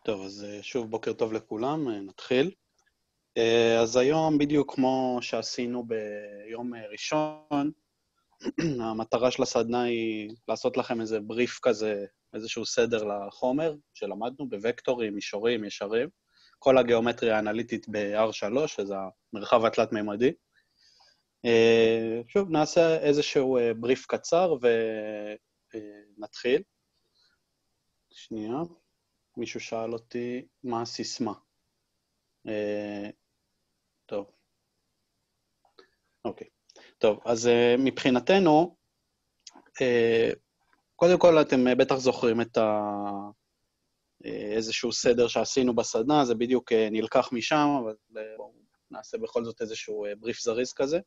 טוב, אז שוב בוקר טוב לכולם, נתחיל. אז היום, בדיוק כמו שעשינו ביום ראשון, המטרה של הסדנה היא לעשות לכם איזה בריף כזה, איזשהו סדר לחומר שלמדנו בווקטורים, מישורים, ישרים, כל הגיאומטריה האנליטית ב-R3, שזה המרחב התלת-מימדי. שוב, נעשה איזשהו בריף קצר ונתחיל. שנייה. מישהו שאל אותי מה הסיסמה. טוב. אוקיי. טוב, אז מבחינתנו, קודם כל אתם בטח זוכרים את איזשהו סדר שעשינו בסדנה, זה בדיוק נלקח משם, אבל נעשה בכל זאת איזשהו בריף זריז כזה.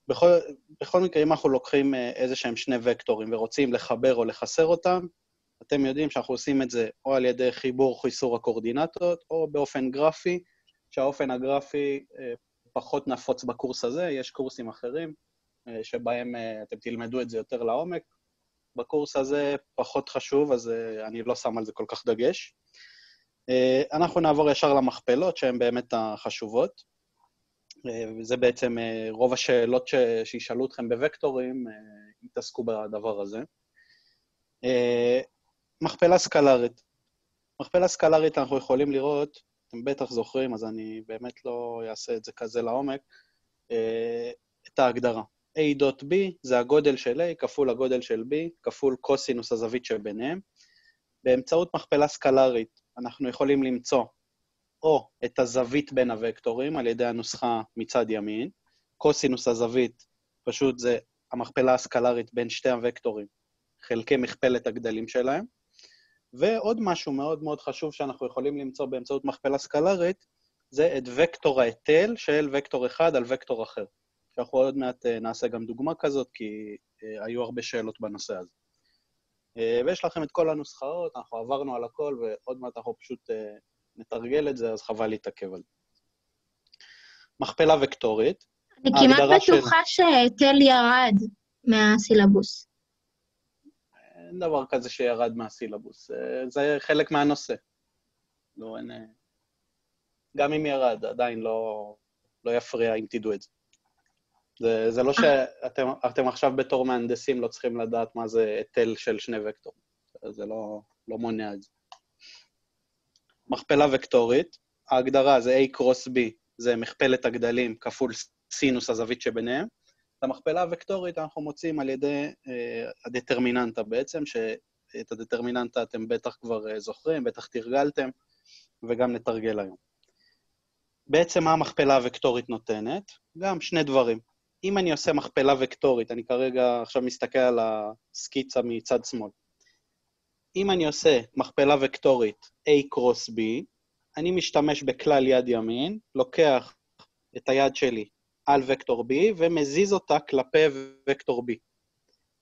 בכל מקרה, אם אנחנו לוקחים איזה שהם שני וקטורים ורוצים לחבר או לחסר אותם, אתם יודעים שאנחנו עושים את זה או על ידי חיבור חיסור הקורדינטות, או באופן גרפי, שהאופן הגרפי פחות נפוץ בקורס הזה, יש קורסים אחרים שבהם אתם תלמדו את זה יותר לעומק. בקורס הזה פחות חשוב, אז אני לא שם על זה כל כך דגש. אנחנו נעבור ישר למכפלות, שהן באמת החשובות, וזה בעצם רוב השאלות שישאלו אתכם בווקטורים, יתעסקו בדבר הזה. מכפלה סקלרית. מכפלה סקלרית אנחנו יכולים לראות, אתם בטח זוכרים, אז אני באמת לא אעשה את זה כזה לעומק, את ההגדרה. A.B זה הגודל של A כפול הגודל של B, כפול קוסינוס הזווית שביניהם. באמצעות מכפלה סקלרית אנחנו יכולים למצוא או את הזווית בין הוקטורים על ידי הנוסחה מצד ימין, קוסינוס הזווית פשוט זה המכפלה הסקלרית בין שתי הוקטורים, חלקי מכפלת הגדלים שלהם, ועוד משהו מאוד מאוד חשוב שאנחנו יכולים למצוא באמצעות מכפלה סקלרית, זה את וקטור ההיטל של וקטור אחד על וקטור אחר. שאנחנו עוד מעט נעשה גם דוגמה כזאת, כי היו הרבה שאלות בנושא הזה. ויש לכם את כל הנוסחאות, אנחנו עברנו על הכל, ועוד מעט אנחנו פשוט נתרגל את זה, אז חבל להתעכב על זה. מכפלה וקטורית. אני כמעט בטוחה שהיטל ירד מהסילבוס. אין דבר כזה שירד מהסילבוס, זה חלק מהנושא. לא, אין... גם אם ירד, עדיין לא יפריע אם תדעו את זה. זה לא שאתם עכשיו בתור מהנדסים לא צריכים לדעת מה זה היטל של שני וקטורים. זה לא מונע את זה. מכפלה וקטורית, ההגדרה זה A קרוס B, זה מכפלת הגדלים כפול סינוס הזווית שביניהם. את המכפלה הוקטורית אנחנו מוצאים על ידי הדטרמיננטה בעצם, שאת הדטרמיננטה אתם בטח כבר זוכרים, בטח תרגלתם, וגם נתרגל היום. בעצם מה המכפלה הוקטורית נותנת? גם שני דברים. אם אני עושה מכפלה וקטורית, אני כרגע עכשיו מסתכל על הסקיצה מצד שמאל. אם אני עושה מכפלה וקטורית A קרוס B, אני משתמש בכלל יד ימין, לוקח את היד שלי על וקטור B, ומזיז אותה כלפי וקטור B,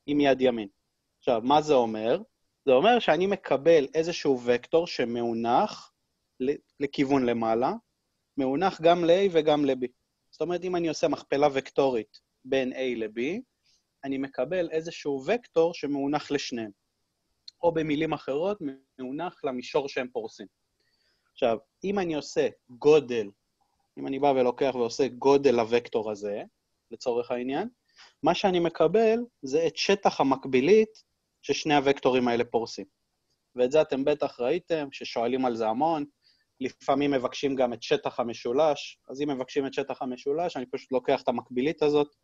עם יד ימין. עכשיו, מה זה אומר? זה אומר שאני מקבל איזשהו וקטור שמאונח לכיוון למעלה, מאונח גם ל-A וגם ל-B. זאת אומרת, אם אני עושה מכפלה וקטורית בין A ל-B, אני מקבל איזשהו וקטור שמאונח לשניהם. או במילים אחרות, מאונח למישור שהם פורסים. עכשיו, אם אני עושה גודל, אם אני בא ולוקח ועושה גודל הוקטור הזה, לצורך העניין, מה שאני מקבל זה את שטח המקבילית ששני הוקטורים האלה פורסים. ואת זה אתם בטח ראיתם, ששואלים על זה המון, לפעמים מבקשים גם את שטח המשולש, אז אם מבקשים את שטח המשולש, אני פשוט לוקח את המקבילית הזאת,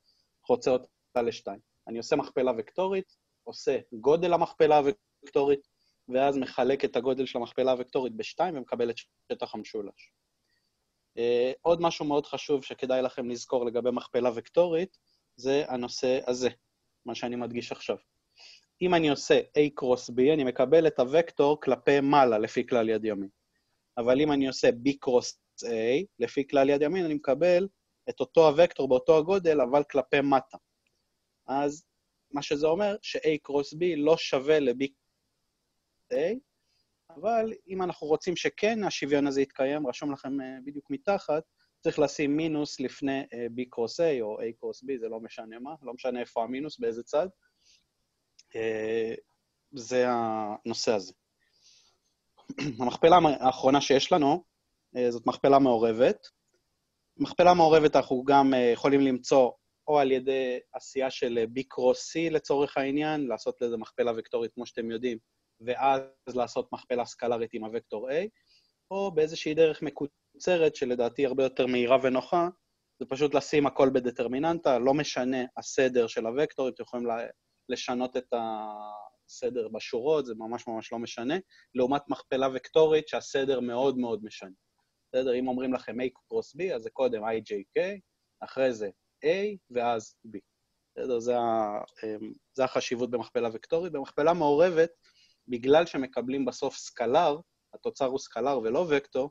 חוצה אותה לשתיים. אני עושה מכפלה וקטורית, עושה גודל המכפלה הוקטורית, ואז מחלק את הגודל של המכפלה הוקטורית בשתיים, ומקבל את שטח המשולש. עוד משהו מאוד חשוב שכדאי לכם לזכור לגבי מכפלה וקטורית, זה הנושא הזה, מה שאני מדגיש עכשיו. אם אני עושה A קרוס B, אני מקבל את הוקטור כלפי מעלה, לפי כלל יד ימין. אבל אם אני עושה B קרוס A, לפי כלל יד ימין, אני מקבל את אותו הוקטור באותו הגודל, אבל כלפי מטה. אז מה שזה אומר, ש-A קרוס B לא שווה ל-B קרוס A, אבל אם אנחנו רוצים שכן השוויון הזה יתקיים, רשום לכם בדיוק מתחת, צריך לשים מינוס לפני B קרוס A או A קרוס B, זה לא משנה מה, לא משנה איפה המינוס, באיזה צד. זה הנושא הזה. המכפלה האחרונה שיש לנו, זאת מכפלה מעורבת. מכפלה מעורבת אנחנו גם יכולים למצוא או על ידי עשייה של B קרוס C לצורך העניין, לעשות לזה מכפלה וקטורית כמו שאתם יודעים, ואז לעשות מכפלה סקלרית עם הוקטור A, או באיזושהי דרך מקוצרת שלדעתי הרבה יותר מהירה ונוחה, זה פשוט לשים הכל בדטרמיננטה, לא משנה הסדר של הוקטורים, אתם יכולים לשנות את הסדר בשורות, זה ממש ממש לא משנה, לעומת מכפלה וקטורית שהסדר מאוד מאוד משנה. בסדר, אם אומרים לכם A קרוס B, אז זה קודם IJK, אחרי זה A ואז B. בסדר, זה החשיבות במכפלה וקטורית. במכפלה מעורבת, בגלל שמקבלים בסוף סקלר, התוצר הוא סקלר ולא וקטור,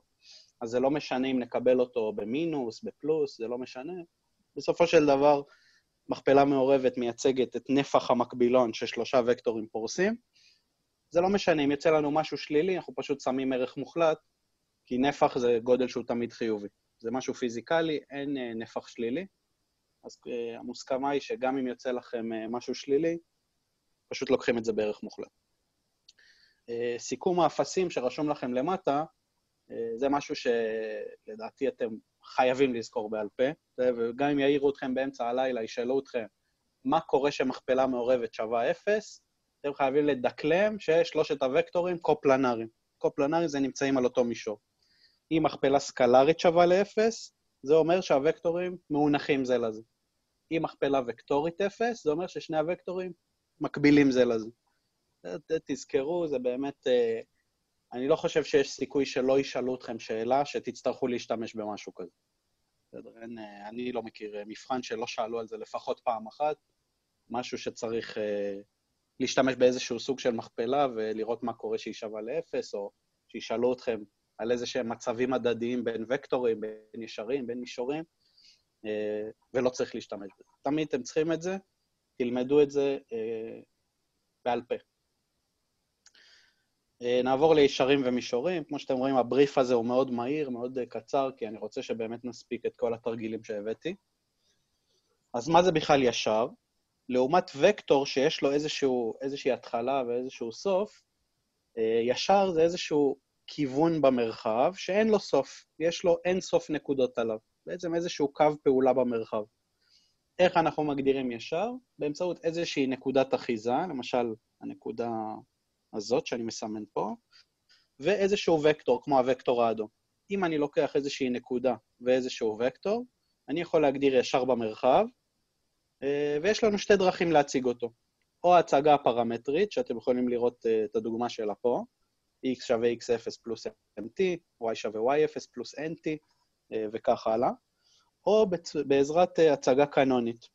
אז זה לא משנה אם נקבל אותו במינוס, בפלוס, זה לא משנה. בסופו של דבר, מכפלה מעורבת מייצגת את נפח המקבילון ששלושה וקטורים פורסים. זה לא משנה, אם יצא לנו משהו שלילי, אנחנו פשוט שמים ערך מוחלט, כי נפח זה גודל שהוא תמיד חיובי. זה משהו פיזיקלי, אין נפח שלילי. אז המוסכמה היא שגם אם יוצא לכם משהו שלילי, פשוט לוקחים את זה בערך מוחלט. סיכום האפסים שרשום לכם למטה, זה משהו שלדעתי אתם חייבים לזכור בעל פה, וגם אם יעירו אתכם באמצע הלילה, ישאלו אתכם מה קורה שמכפלה מעורבת שווה 0, אתם חייבים לדקלם ששלושת הוקטורים קופלנריים. קופלנריים זה נמצאים על אותו מישור. אם מכפלה סקלרית שווה ל-0, זה אומר שהווקטורים מאונחים זה לזה. אם מכפלה וקטורית 0, זה אומר ששני הוקטורים מקבילים זה לזה. תזכרו, זה באמת, אני לא חושב שיש סיכוי שלא ישאלו אתכם שאלה, שתצטרכו להשתמש במשהו כזה. אני לא מכיר מבחן שלא שאלו על זה לפחות פעם אחת, משהו שצריך להשתמש באיזשהו סוג של מכפלה, ולראות מה קורה שהיא שווה ל-0, או שישאלו אתכם על איזה שהם מצבים הדדיים בין וקטורים, בין ישרים, בין מישורים, ולא צריך להשתמש בזה. תמיד אתם צריכים את זה, תלמדו את זה בעל פה. נעבור לישרים ומישורים. כמו שאתם רואים, הבריף הזה הוא מאוד מהיר, מאוד קצר, כי אני רוצה שבאמת נספיק את כל התרגילים שהבאתי. אז מה זה בכלל ישר? לעומת וקטור שיש לו איזושהי התחלה ואיזשהו סוף, ישר זה איזשהו כיוון במרחב שאין לו סוף, יש לו אין סוף נקודות עליו. בעצם איזשהו קו פעולה במרחב. איך אנחנו מגדירים ישר? באמצעות איזושהי נקודת אחיזה, למשל הנקודה הזאת שאני מסמן פה, ואיזשהו וקטור, כמו הוקטור האדום. אם אני לוקח איזושהי נקודה ואיזשהו וקטור, אני יכול להגדיר ישר במרחב, ויש לנו שתי דרכים להציג אותו. או ההצגה הפרמטרית, שאתם יכולים לראות את הדוגמה שלה פה, x שווה x0 פלוס mt, y שווה y0 פלוס nt, וכך הלאה, או בעזרת הצגה קנונית.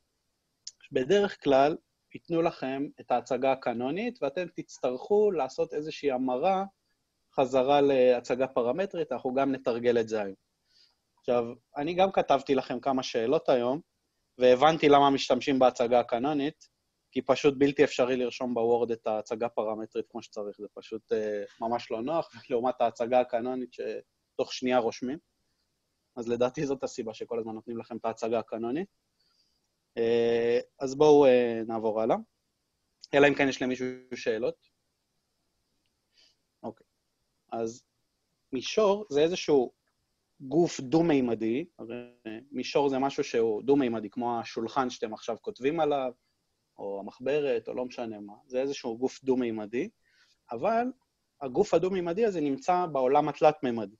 בדרך כלל, ייתנו לכם את ההצגה הקנונית, ואתם תצטרכו לעשות איזושהי המרה חזרה להצגה פרמטרית, אנחנו גם נתרגל את זה היום. עכשיו, אני גם כתבתי לכם כמה שאלות היום, והבנתי למה משתמשים בהצגה הקנונית, כי פשוט בלתי אפשרי לרשום בוורד את ההצגה הפרמטרית כמו שצריך, זה פשוט ממש לא נוח, לעומת ההצגה הקנונית שתוך שנייה רושמים. אז לדעתי זאת הסיבה שכל הזמן נותנים לכם את ההצגה הקנונית. אז בואו נעבור הלאה. אלא אם כן יש למישהו שאלות. אוקיי. אז מישור זה איזשהו גוף דו-מימדי, מישור זה משהו שהוא דו-מימדי, כמו השולחן שאתם עכשיו כותבים עליו, או המחברת, או לא משנה מה. זה איזשהו גוף דו-מימדי, אבל הגוף הדו-מימדי הזה נמצא בעולם התלת-מימדי.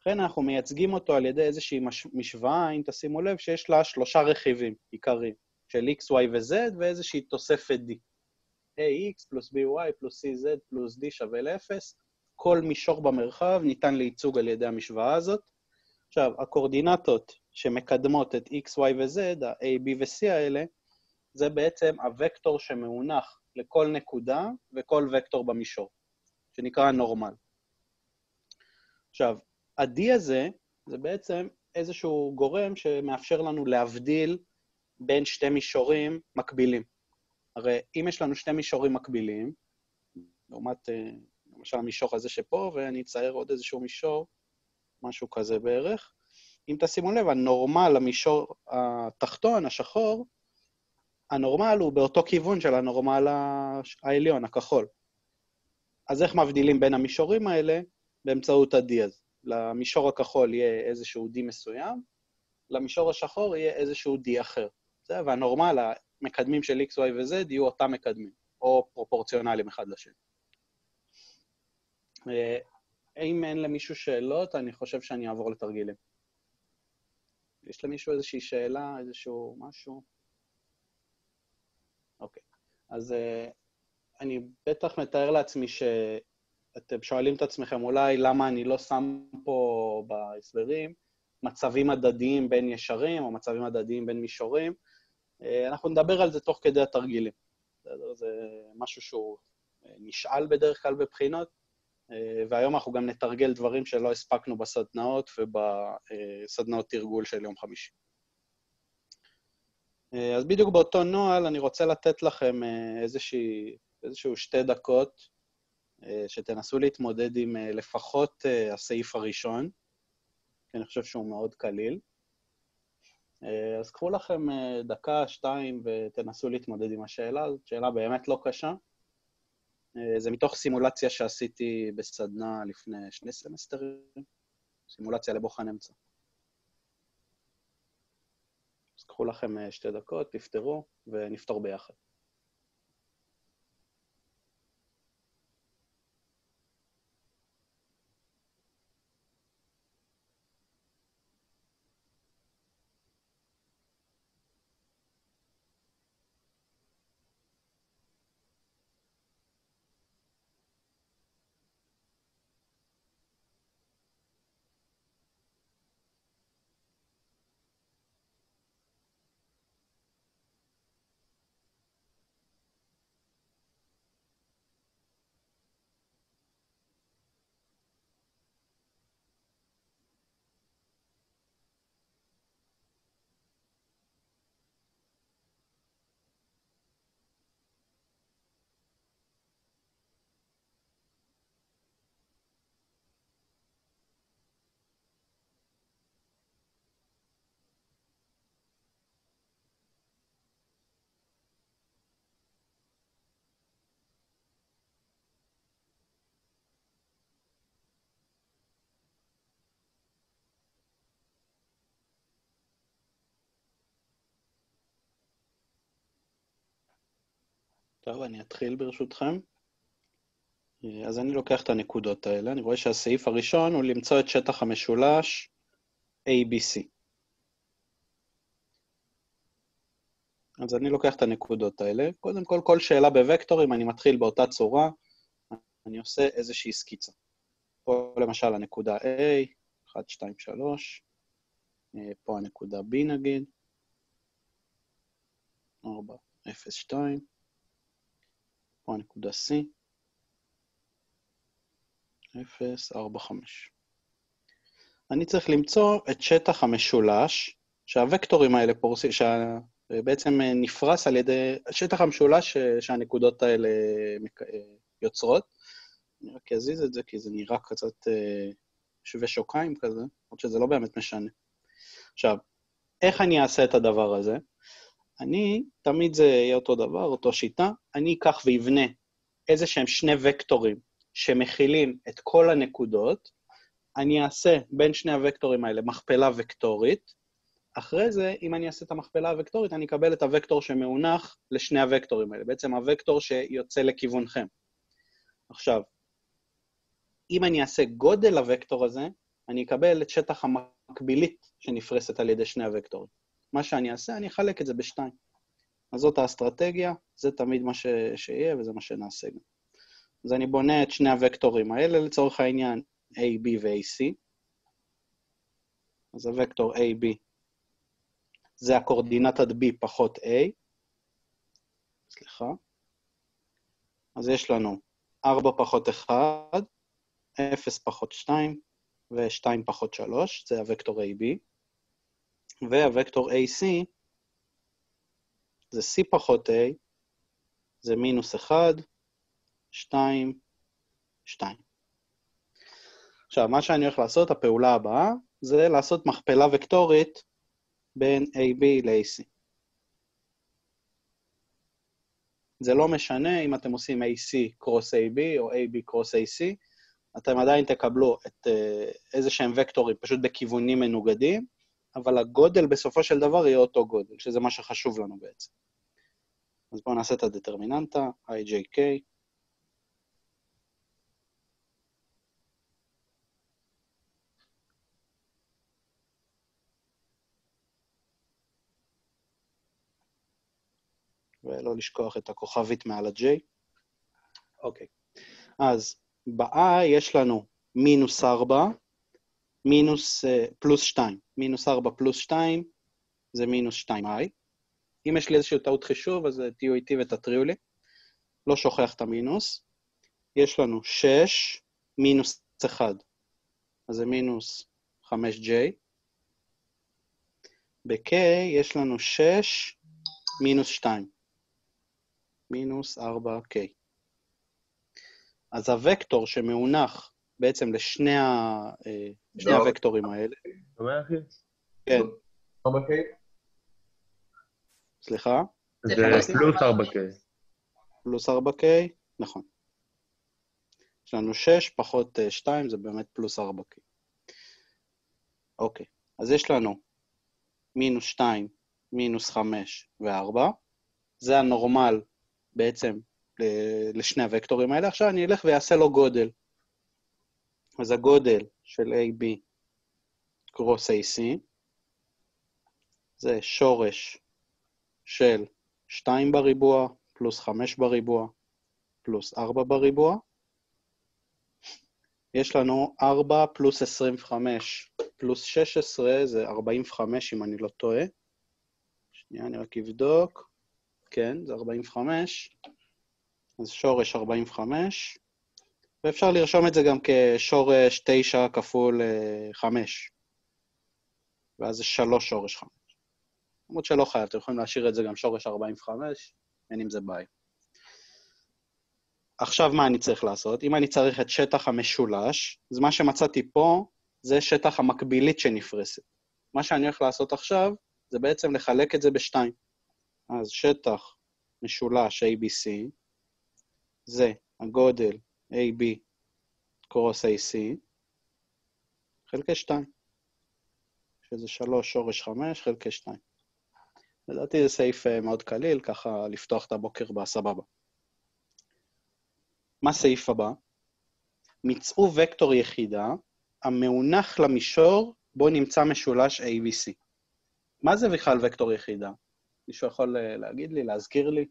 לכן אנחנו מייצגים אותו על ידי איזושהי משוואה, אם תשימו לב, שיש לה 3 רכיבים עיקריים, של x, y ו-z, ואיזושהי תוספת d. ax פלוס by פלוס cz פלוס d שווה ל-0, כל מישור במרחב ניתן לייצוג על ידי המשוואה הזאת. עכשיו, הקורדינטות שמקדמות את x, y ו-z, ה-a, b ו-c האלה, זה בעצם הוקטור שמאונח לכל נקודה וכל וקטור במישור, שנקרא נורמל. עכשיו, ה-D הזה זה בעצם איזשהו גורם שמאפשר לנו להבדיל בין שתי מישורים מקבילים. הרי אם יש לנו שני מישורים מקבילים, לעומת למשל המישור הזה שפה, ואני אצייר עוד איזשהו מישור, משהו כזה בערך, אם תשימו לב, הנורמל, המישור התחתון, השחור, הנורמל הוא באותו כיוון של הנורמל העליון, הכחול. אז איך מבדילים בין המישורים האלה? באמצעות ה-D הזה. למישור הכחול יהיה איזשהו D מסוים, למישור השחור יהיה איזשהו D אחר. והנורמל, המקדמים של X, Y ו-Z יהיו אותם מקדמים, או פרופורציונליים אחד לשני. אם אין למישהו שאלות, אני חושב שאני אעבור לתרגילים. יש למישהו איזושהי שאלה, איזשהו משהו? אוקיי. אז אני בטח מתאר לעצמי שאתם שואלים את עצמכם, אולי למה אני לא שם פה בהסברים מצבים הדדיים בין ישרים, או מצבים הדדיים בין מישורים. אנחנו נדבר על זה תוך כדי התרגילים. זה משהו שהוא נשאל בדרך כלל בבחינות, והיום אנחנו גם נתרגל דברים שלא הספקנו בסדנאות ובסדנאות תרגול של יום חמישי. אז בדיוק באותו נועל אני רוצה לתת לכם איזשהו 2 דקות, שתנסו להתמודד עם לפחות הסעיף הראשון, כי אני חושב שהוא מאוד קליל. אז קחו לכם 1-2 ותנסו להתמודד עם השאלה הזאת, שאלה באמת לא קשה. זה מתוך סימולציה שעשיתי בסדנה לפני 2 סמסטרים, סימולציה לבוחן אמצע. אז קחו לכם 2 דקות, תפתרו ונפתור ביחד. טוב, אני אתחיל ברשותכם. אז אני לוקח את הנקודות האלה. אני רואה שהסעיף הראשון הוא למצוא את שטח המשולש ABC. אז אני לוקח את הנקודות האלה. קודם כל, כל שאלה בווקטורים, אני מתחיל באותה צורה, אני עושה איזושהי סקיצה. פה למשל הנקודה A, 1, 2, 3, פה הנקודה B נגיד, 4, 0, 2, פה הנקודה C, 0, 4, 5. אני צריך למצוא את שטח המשולש, שהווקטורים האלה פורסים, שבעצם נפרס על ידי שטח המשולש שהנקודות האלה יוצרות. אני רק אזיז את זה, כי זה נראה קצת שווה שוקיים כזה, עוד שזה לא באמת משנה. עכשיו, איך אני אעשה את הדבר הזה? תמיד זה יהיה אותו דבר, אותו שיטה, אני אקח ויבנה איזה שהם 2 וקטורים שמכילים את כל הנקודות, אני אעשה בין 2 הוקטורים האלה מכפלה וקטורית, אחרי זה, אם אני אעשה את המכפלה הוקטורית, אני אקבל את הוקטור שמאונח ל2 הוקטורים האלה, בעצם הוקטור שיוצא לכיוונכם. עכשיו, אם אני אעשה גודל הוקטור הזה, אני אקבל את שטח המקבילית שנפרסת על ידי 2 הוקטורים. מה שאני אעשה, אני אחלק את זה ב2. אז זאת האסטרטגיה, זה תמיד מה שיהיה, וזה מה שנעשה גם. אז אני בונה את 2 הוקטורים האלה, לצורך העניין, A, B ו-AC. אז הוקטור AB זה הקורדינטת B פחות A. סליחה. אז יש לנו 4 פחות 1, 0 פחות 2, ו-2 פחות 3, זה הוקטור AB. והוקטור AC זה C פחות A, זה מינוס 1, 2, 2. עכשיו, מה שאני הולך לעשות, הפעולה הבאה, זה לעשות מכפלה וקטורית בין AB ל-AC. זה לא משנה אם אתם עושים AC קרוס AB או AB קרוס AC, אתם עדיין תקבלו את איזה שהם וקטורים, פשוט בכיוונים מנוגדים, אבל הגודל בסופו של דבר יהיה אותו גודל, שזה מה שחשוב לנו בעצם. אז בואו נעשה את הדטרמיננטה, ijk. ולא לשכוח את הכוכבית מעל ה-J. אוקיי. אז ב-I יש לנו מינוס 4, פלוס 2. מינוס 4 פלוס 2 זה מינוס 2i. אם יש לי איזושהי טעות חישוב, אז תהיו איתי ותטריעו לי. לא שוכח את המינוס. יש לנו 6 מינוס 1. אז זה מינוס 5j. ב-k יש לנו 6 מינוס 2. מינוס 4k. אז הוקטור שמאונח בעצם לשני הוקטורים האלה. שומע, אחי? כן. 4K? סליחה? זה פלוס 4K. פלוס 4K, נכון. יש לנו 6 פחות 2, זה באמת פלוס 4K. אוקיי, אז יש לנו מינוס 2, מינוס 5 ו-4. זה הנורמל בעצם לשני הוקטורים האלה. עכשיו אני אלך ויעשה לו גודל. אז הגודל של AB קרוס AC, זה שורש של 2 בריבוע, פלוס 5 בריבוע, פלוס 4 בריבוע. יש לנו 4 פלוס 25, פלוס 16, זה 45 אם אני לא טועה. שנייה, אני רק אבדוק. כן, זה 45. אז שורש 45. ואפשר לרשום את זה גם כשורש 9 כפול 5. ואז זה 3 שורש 5. למרות שלא חייב, אתם יכולים להשאיר את זה גם שורש 45, אין עם זה בעיה. עכשיו מה אני צריך לעשות? אם אני צריך את שטח המשולש, אז מה שמצאתי פה זה שטח המקבילית שנפרסת. מה שאני הולך לעשות עכשיו, זה בעצם לחלק את זה בשתיים. אז שטח משולש ABC, זה הגודל AB קרוס AC, חלקי 2, שזה 3 שורש 5 חלקי 2. לדעתי זה סעיף מאוד קליל, ככה לפתוח את הבוקר בסבבה. מה סעיף הבא? מצאו וקטור יחידה, המאונח למישור בו נמצא משולש ABC. מה זה בכלל וקטור יחידה? מישהו יכול להגיד לי, להזכיר לי?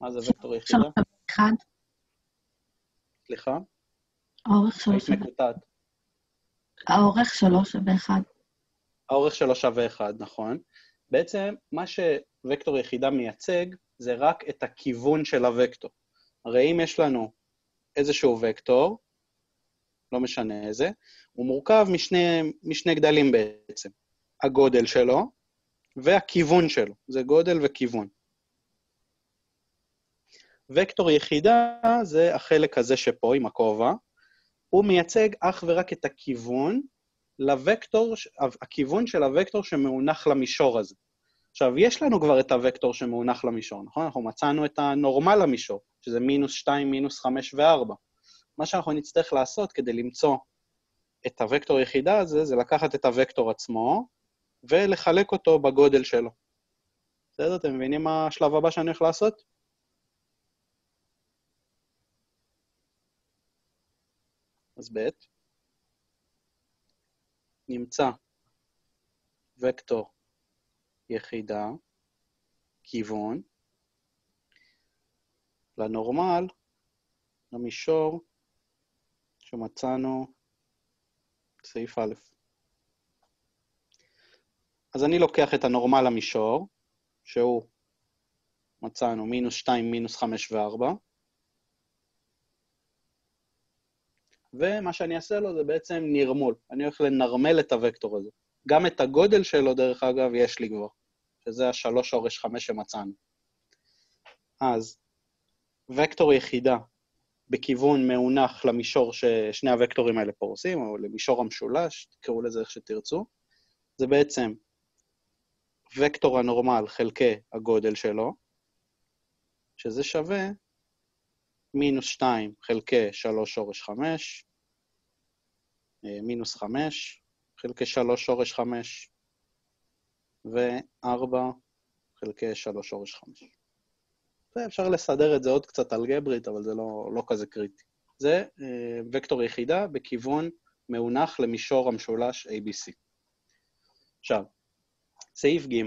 מה זה וקטור יחידה? 3/1. סליחה? האורך 3/1. האורך 3/1. האורך שלו שווה 1, נכון. בעצם מה שווקטור יחידה מייצג, זה רק את הכיוון של הוקטור. הרי אם יש לנו איזשהו וקטור, לא משנה איזה, הוא מורכב משני גדלים בעצם. הגודל שלו והכיוון שלו, זה גודל וכיוון. וקטור יחידה זה החלק הזה שפה עם הכובע, הוא מייצג אך ורק את הכיוון, לווקטור, הכיוון של הוקטור שמאונח למישור הזה. עכשיו, יש לנו כבר את הוקטור שמאונח למישור, נכון? אנחנו מצאנו את הנורמל למישור, שזה מינוס 2, מינוס 5 ו-4. מה שאנחנו נצטרך לעשות כדי למצוא את הוקטור יחידה הזה, זה לקחת את הוקטור עצמו, ולחלק אותו בגודל שלו. בסדר? אתם מבינים מה השלב הבא שאני הולך לעשות? אז ב' נמצא וקטור יחידה, כיוון, לנורמל, למישור שמצאנו סעיף א'. אז אני לוקח את הנורמל למישור, שהוא מצאנו מינוס 2, מינוס 5 ו-4, ומה שאני אעשה לו זה בעצם נרמול. אני הולך לנרמל את הוקטור הזה. גם את הגודל שלו, דרך אגב, יש לי כבר, שזה ה3 שורש 5 שמצאנו. אז וקטור יחידה בכיוון מאונח למישור ששני הוקטורים האלה פורסים, או למישור המשולש, תקראו לזה איך שתרצו, זה בעצם וקטור הנורמל חלקי הגודל שלו, שזה שווה מינוס 2 חלקי 3 שורש 5, מינוס 5 חלקי 3 שורש 5, ו-4 חלקי 3 שורש 5. ואפשר לסדר את זה עוד קצת אלגברית, אבל זה לא כזה קריטי. זה וקטור יחידה בכיוון מאונח למישור המשולש ABC. עכשיו, סעיף ג'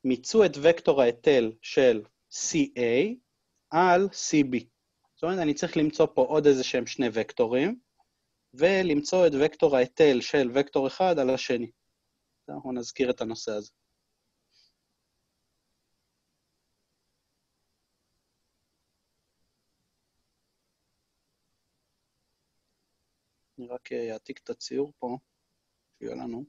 מיצו את וקטור ההיטל של CA על CB. זאת אומרת, אני צריך למצוא פה עוד איזה שהם שני וקטורים, ולמצוא את וקטור ההיטל של וקטור אחד על השני. אנחנו נזכיר את הנושא הזה. אני רק אעתיק את הציור פה, שיהיה לנו.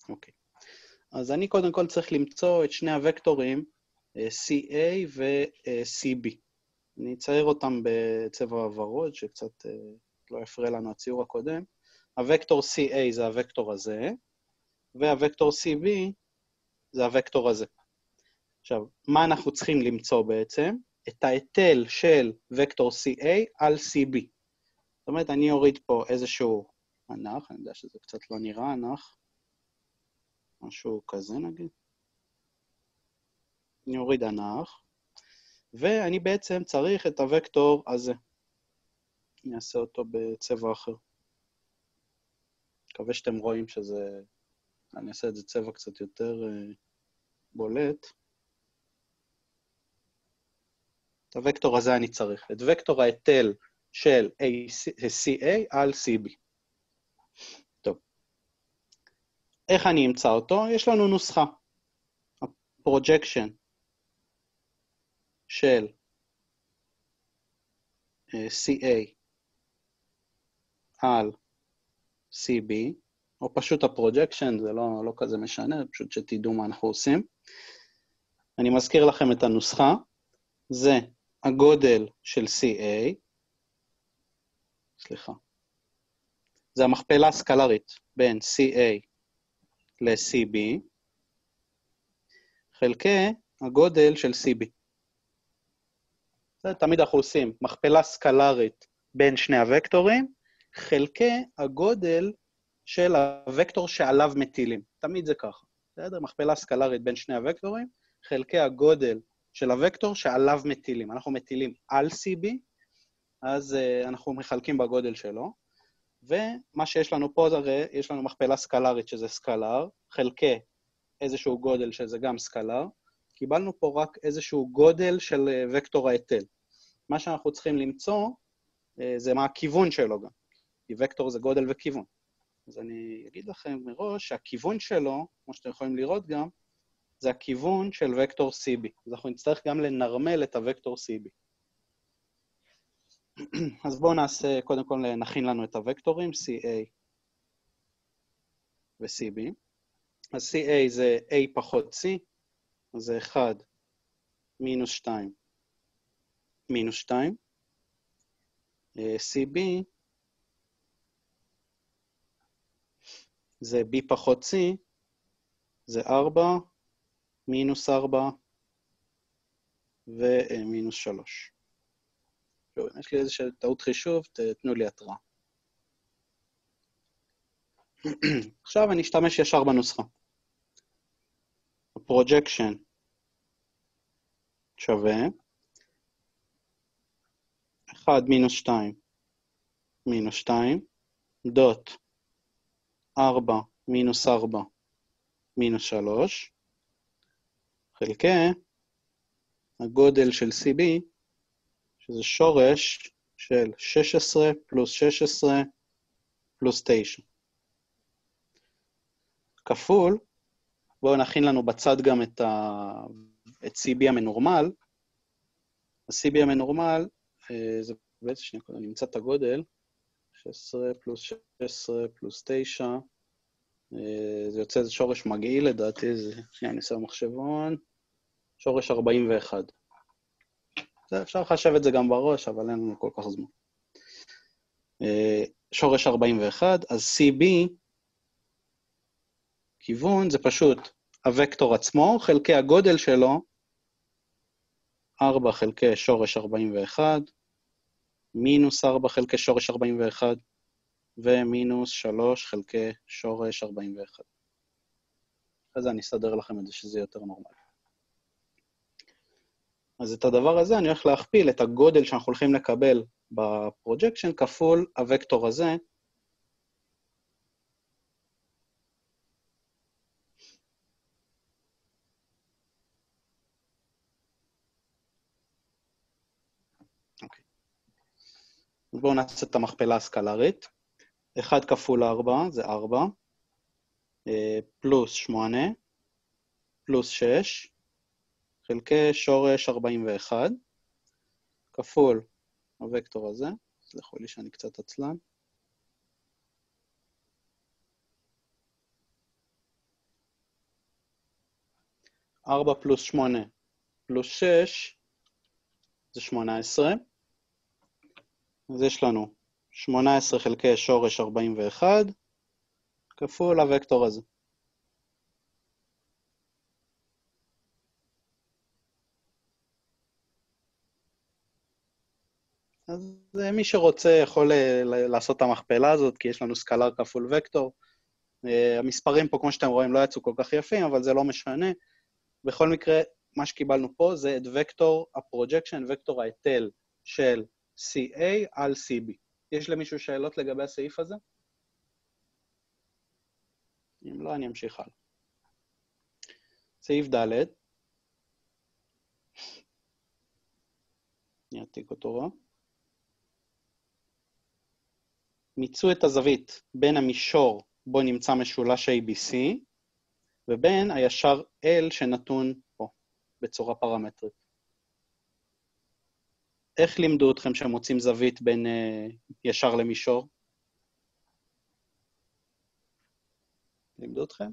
אוקיי. אז אני קודם כל צריך למצוא את שני הוקטורים, CA ו-CB. אני אצייר אותם בצבע ורוד, שקצת לא יפריע לנו הציור הקודם. הוקטור CA זה הוקטור הזה, והוקטור CB זה הוקטור הזה. עכשיו, מה אנחנו צריכים למצוא בעצם? את ההיטל של וקטור CA על CB. זאת אומרת, אני אוריד פה איזשהו אנך, אני יודע שזה קצת לא נראה אנך, משהו כזה נגיד. אני אוריד אנך, ואני בעצם צריך את הוקטור הזה. אני אעשה אותו בצבע אחר. מקווה שאתם רואים שזה... אני אעשה את זה צבע קצת יותר בולט. את הוקטור הזה אני צריך. את וקטור ההיטל של CA על CB. טוב. איך אני אמצא אותו? יש לנו נוסחה. הפרוג'קשן של CA על CB, או פשוט הפרוג'קשן, זה לא כזה משנה, פשוט שתדעו מה אנחנו עושים. אני מזכיר לכם את הנוסחה, זה הגודל של CA, סליחה, זה המכפלה הסקלרית בין CA ל-CB, חלקי הגודל של CB. זה תמיד אנחנו עושים מכפלה סקלרית בין שני הוקטורים, חלקי הגודל של הוקטור שעליו מטילים. תמיד זה ככה. בסדר? מכפלה סקלרית בין שני הוקטורים, חלקי הגודל של הוקטור שעליו מטילים. אנחנו מטילים על CB, אז אנחנו מחלקים בגודל שלו, ומה שיש לנו פה, הרי יש לנו מכפלה סקלרית שזה סקלר, חלקי איזשהו גודל שזה גם סקלר, קיבלנו פה רק איזשהו גודל של וקטור ההיטל. מה שאנחנו צריכים למצוא, זה מה הכיוון שלו גם, כי וקטור זה גודל וכיוון. אז אני אגיד לכם מראש שהכיוון שלו, כמו שאתם יכולים לראות גם, זה הכיוון של וקטור CB. אז אנחנו נצטרך גם לנרמל את הוקטור CB. אז בואו נעשה, קודם כל נכין לנו את הוקטורים, CA ו-CB. אז CA זה A פחות C, אז זה 1 מינוס 2 מינוס 2. CB זה B פחות C, זה 4 מינוס 4 ומינוס 3. יש לי איזושהי טעות חישוב, תתנו לי התראה. עכשיו אני אשתמש ישר בנוסחה. הפרוג'קשן שווה 1 מינוס 2 מינוס 2, דוט 4 מינוס 4 מינוס 3, חלקי הגודל של CB, שזה שורש של 16 פלוס 16 פלוס 9. כפול, בואו נכין לנו בצד גם את CB המנורמל. ה-CB המנורמל, זה בעצם שנייה, אני נמצא את הגודל, 16 פלוס 16 פלוס 9, זה יוצא איזה שורש מגעיל לדעתי, זה שנייה, אני אעשה במחשבון, שורש 41. אפשר לחשב את זה גם בראש, אבל אין לנו כל כך זמן. שורש 41, אז CB, כיוון זה פשוט הוקטור עצמו, חלקי הגודל שלו, 4 חלקי שורש 41, מינוס 4 חלקי שורש 41, ומינוס 3 חלקי שורש 41. אז אני אסדר לכם את זה שזה יותר נורמלי. אז את הדבר הזה אני הולך להכפיל את הגודל שאנחנו הולכים לקבל בפרוג'קשן כפול הוקטור הזה, אוקיי. בואו נעשה את המכפלה הסקלרית. 1 כפול 4 זה 4, פלוס 8, פלוס 6, חלקי שורש 41, כפול הוקטור הזה, סלחו לי שאני קצת עצלן. ארבע פלוס 8 פלוס 6 זה 18, אז יש לנו 18 חלקי שורש 41, כפול הוקטור הזה. אז מי שרוצה יכול לעשות את המכפלה הזאת, כי יש לנו סקלר כפול וקטור. המספרים פה, כמו שאתם רואים, לא יצאו כל כך יפים, אבל זה לא משנה. בכל מקרה, מה שקיבלנו פה זה את וקטור הפרוג'קשן, וקטור ההיטל של CA על CB. יש למישהו שאלות לגבי הסעיף הזה? אם לא, אני אמשיך הלאה. סעיף ד', אני אעתיק אותו רע. מיצו את הזווית בין המישור בו נמצא משולש ABC, ובין הישר L שנתון פה, בצורה פרמטרית. איך לימדו אתכם שמוצאים זווית בין ישר למישור? לימדו אתכם?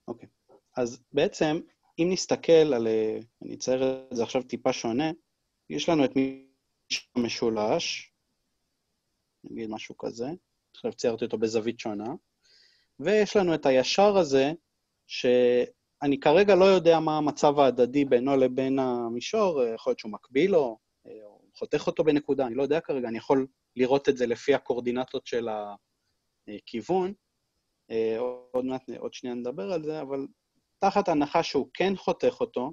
אוקיי. אז בעצם, אם נסתכל על, אני אצייר את זה עכשיו טיפה שונה, יש לנו את המשולש, נגיד משהו כזה, עכשיו ציירתי אותו בזווית שונה, ויש לנו את הישר הזה, שאני כרגע לא יודע מה המצב ההדדי בינו לבין המישור, יכול להיות שהוא מקביל לו, או חותך אותו בנקודה, אני לא יודע כרגע, אני יכול לראות את זה לפי הקורדינטות של הכיוון, עוד שנייה נדבר על זה, אבל תחת הנחה שהוא כן חותך אותו,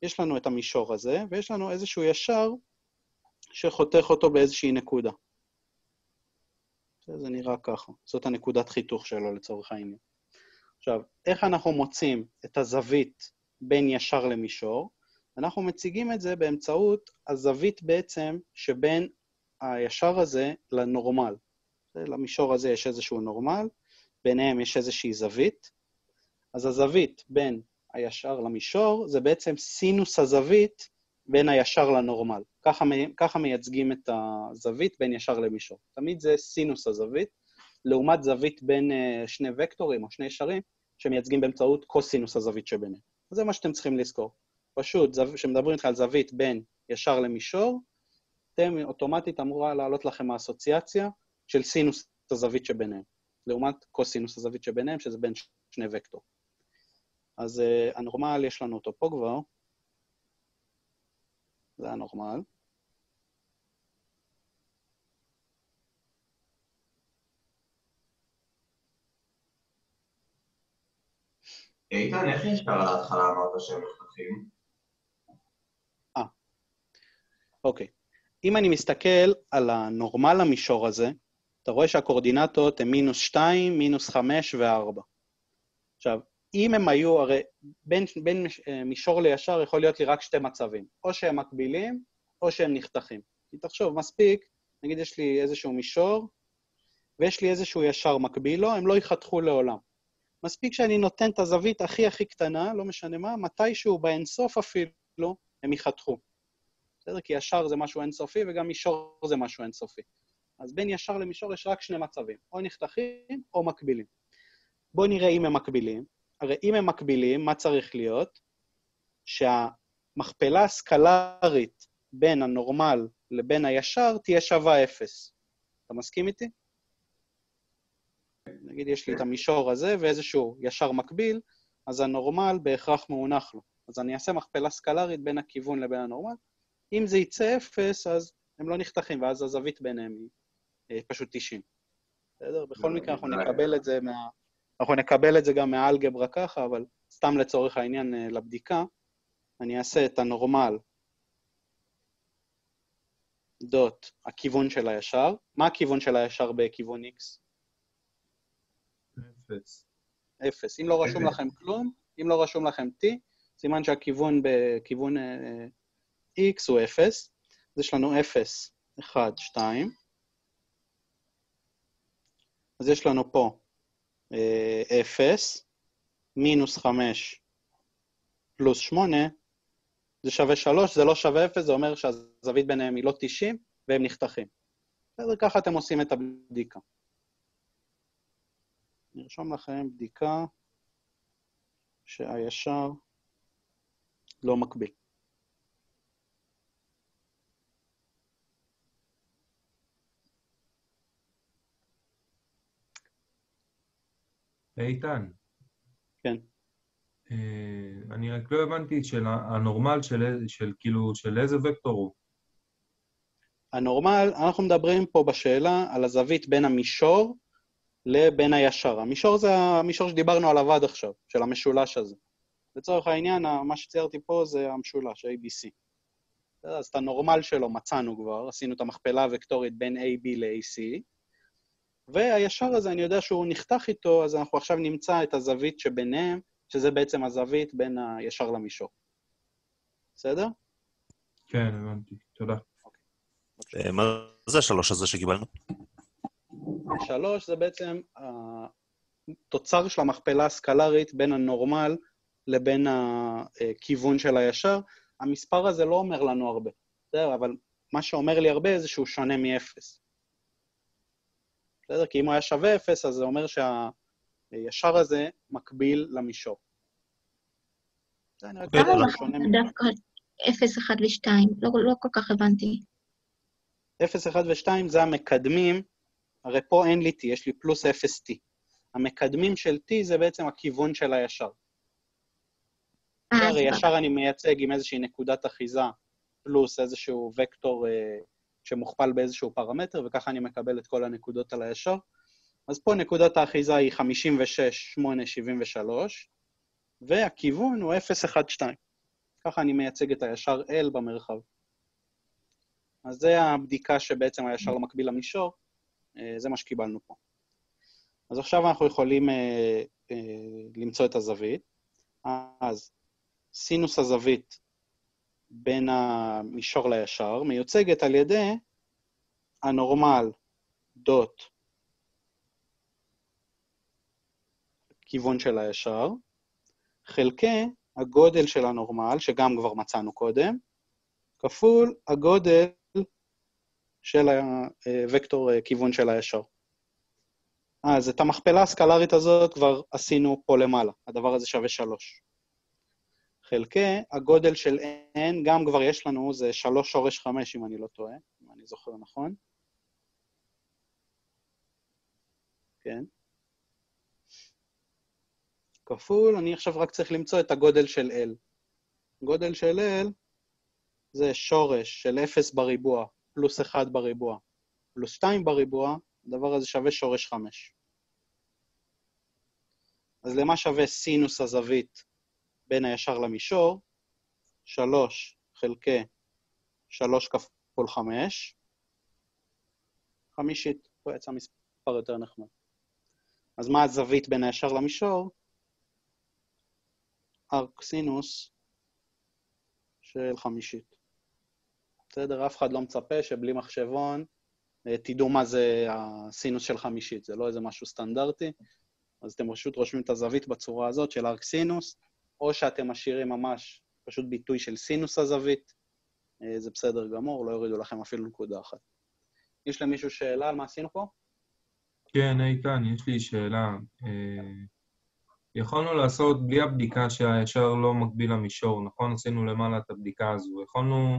יש לנו את המישור הזה, ויש לנו איזשהו ישר שחותך אותו באיזושהי נקודה. זה נראה ככה, זאת הנקודת חיתוך שלו לצורך העניין. עכשיו, איך אנחנו מוצאים את הזווית בין ישר למישור? אנחנו מציגים את זה באמצעות הזווית בעצם שבין הישר הזה לנורמל. למישור הזה יש איזשהו נורמל, ביניהם יש איזושהי זווית, אז הזווית בין הישר למישור זה בעצם סינוס הזווית בין הישר לנורמל. ככה מייצגים את הזווית בין ישר למישור. תמיד זה סינוס הזווית, לעומת זווית בין שני וקטורים או שני ישרים, שמייצגים באמצעות קוסינוס הזווית שביניהם. אז זה מה שאתם צריכים לזכור. פשוט, כשמדברים איתך על זווית בין ישר למישור, אתם אוטומטית אמורה לעלות לכם האסוציאציה של סינוס הזווית שביניהם, לעומת קוסינוס הזווית שביניהם, שזה בין שני וקטור. אז הנורמל יש לנו אותו פה כבר, זה הנורמל. איתן, איך נשאר על ההתחלה אמרת שהם נחתכים? אוקיי. אם אני מסתכל על הנורמל המישור הזה, אתה רואה שהקורדינטות הן מינוס 2, מינוס 5 ו-4. עכשיו, אם הם היו, הרי בין מישור לישר יכול להיות לי רק שתי מצבים, או שהם מקבילים, או שהם נחתכים. כי תחשוב, מספיק, נגיד יש לי איזשהו מישור, ויש לי איזשהו ישר מקביל לו, הם לא יחתכו לעולם. מספיק שאני נותן את הזווית הכי קטנה, לא משנה מה, מתישהו באינסוף אפילו, הם יחתכו. בסדר? כי ישר זה משהו אינסופי, וגם מישור זה משהו אינסופי. אז בין ישר למישור יש רק שני מצבים, או נחתכים או מקבילים. בואו נראה אם הם מקבילים. הרי אם הם מקבילים, מה צריך להיות? שהמכפלה הסקלרית בין הנורמל לבין הישר תהיה שווה 0. אתה מסכים איתי? נגיד יש לי את המישור הזה ואיזשהו ישר מקביל, אז הנורמל בהכרח מאונח לו. אז אני אעשה מכפלה סקלרית בין הכיוון לבין הנורמל. אם זה יצא 0, אז הם לא נחתכים, ואז הזווית ביניהם היא פשוט 90. בסדר? בכל מקרה אנחנו נקבל את זה גם מהאלגברה ככה, אבל סתם לצורך העניין לבדיקה, אני אעשה את הנורמל דוט הכיוון של הישר. מה הכיוון של הישר בכיוון X? 0. 0. אם לא רשום לכם כלום, אם לא רשום לכם T, סימן שהכיוון בכיוון X הוא 0. אז יש לנו 0, 1, 2. אז יש לנו פה 0, מינוס 5, פלוס 8, זה שווה 3, זה לא שווה 0, זה אומר שהזווית ביניהם היא לא 90, והם נחתכים. אז ככה אתם עושים את הבדיקה. נרשום לכם בדיקה שהישר לא מקביל. איתן. כן. אני רק לא הבנתי של הנורמל של איזה וקטור הוא. הנורמל, אנחנו מדברים פה בשאלה על הזווית בין המישור לבין הישר. המישור זה המישור שדיברנו עליו עד עכשיו, של המשולש הזה. לצורך העניין, מה שציירתי פה זה המשולש, ABC. אז את הנורמל שלו מצאנו כבר, עשינו את המכפלה הוקטורית בין AB ל-AC, והישר הזה, אני יודע שהוא נחתך איתו, אז אנחנו עכשיו נמצא את הזווית שביניהם, שזה בעצם הזווית בין הישר למישור. בסדר? כן, הבנתי. תודה. מה זה השלוש הזה שקיבלנו? 3 זה בעצם התוצר של המכפלה הסקלרית בין הנורמל לבין הכיוון של הישר. המספר הזה לא אומר לנו הרבה, בסדר? אבל מה שאומר לי הרבה זה שהוא שונה מ-0. בסדר? כי אם הוא היה שווה 0, אז זה אומר שהישר הזה מקביל למישור. למה דווקא 0, 1 ו-2? לא כל כך הבנתי. 0, 1 ו-2 זה המקדמים, הרי פה אין לי T, יש לי פלוס 0T. המקדמים של T זה בעצם הכיוון של הישר. הרי ישר אני מייצג עם איזושהי נקודת אחיזה, פלוס איזשהו וקטור שמוכפל באיזשהו פרמטר, וככה אני מקבל את כל הנקודות על הישר. אז פה נקודת האחיזה היא 56, 8, 73, והכיוון הוא 0, 1, 2. ככה אני מייצג את הישר L במרחב. אז זה הבדיקה שבעצם הישר מקביל למישור, זה מה שקיבלנו פה. אז עכשיו אנחנו יכולים למצוא את הזווית. אז סינוס הזווית בין המישור לישר מיוצגת על ידי הנורמל דוט כיוון של הישר, חלקי הגודל של הנורמל, שגם כבר מצאנו קודם, כפול הגודל של הוקטור כיוון של הישר. אז את המכפלה הסקלרית הזאת כבר עשינו פה למעלה, הדבר הזה שווה 3. חלקי הגודל של n, גם כבר יש לנו, זה 3 שורש 5 אם אני לא טועה, אם אני זוכר נכון. כן. כפול, אני עכשיו רק צריך למצוא את הגודל של L. גודל של L זה שורש של 0 בריבוע, פלוס 1 בריבוע, פלוס 2 בריבוע, הדבר הזה שווה שורש 5. אז למה שווה סינוס הזווית בין הישר למישור? 3 חלקי 3 כפול 5, חמישית, פה יצא מספר יותר נחמד. אז מה הזווית בין הישר למישור? ארק סינוס של חמישית. בסדר, אף אחד לא מצפה שבלי מחשבון תדעו מה זה הסינוס של חמישית, זה לא איזה משהו סטנדרטי, אז אתם פשוט רושמים את הזווית בצורה הזאת של ארק סינוס, או שאתם משאירים ממש פשוט ביטוי של סינוס הזווית, זה בסדר גמור, לא יורידו לכם אפילו נקודה אחת. יש למישהו שאלה על מה עשינו פה? כן, איתן, יש לי שאלה. יכולנו לעשות בלי הבדיקה שהישר לא מקביל למישור, נכון? עשינו למעלה את הבדיקה הזו. יכולנו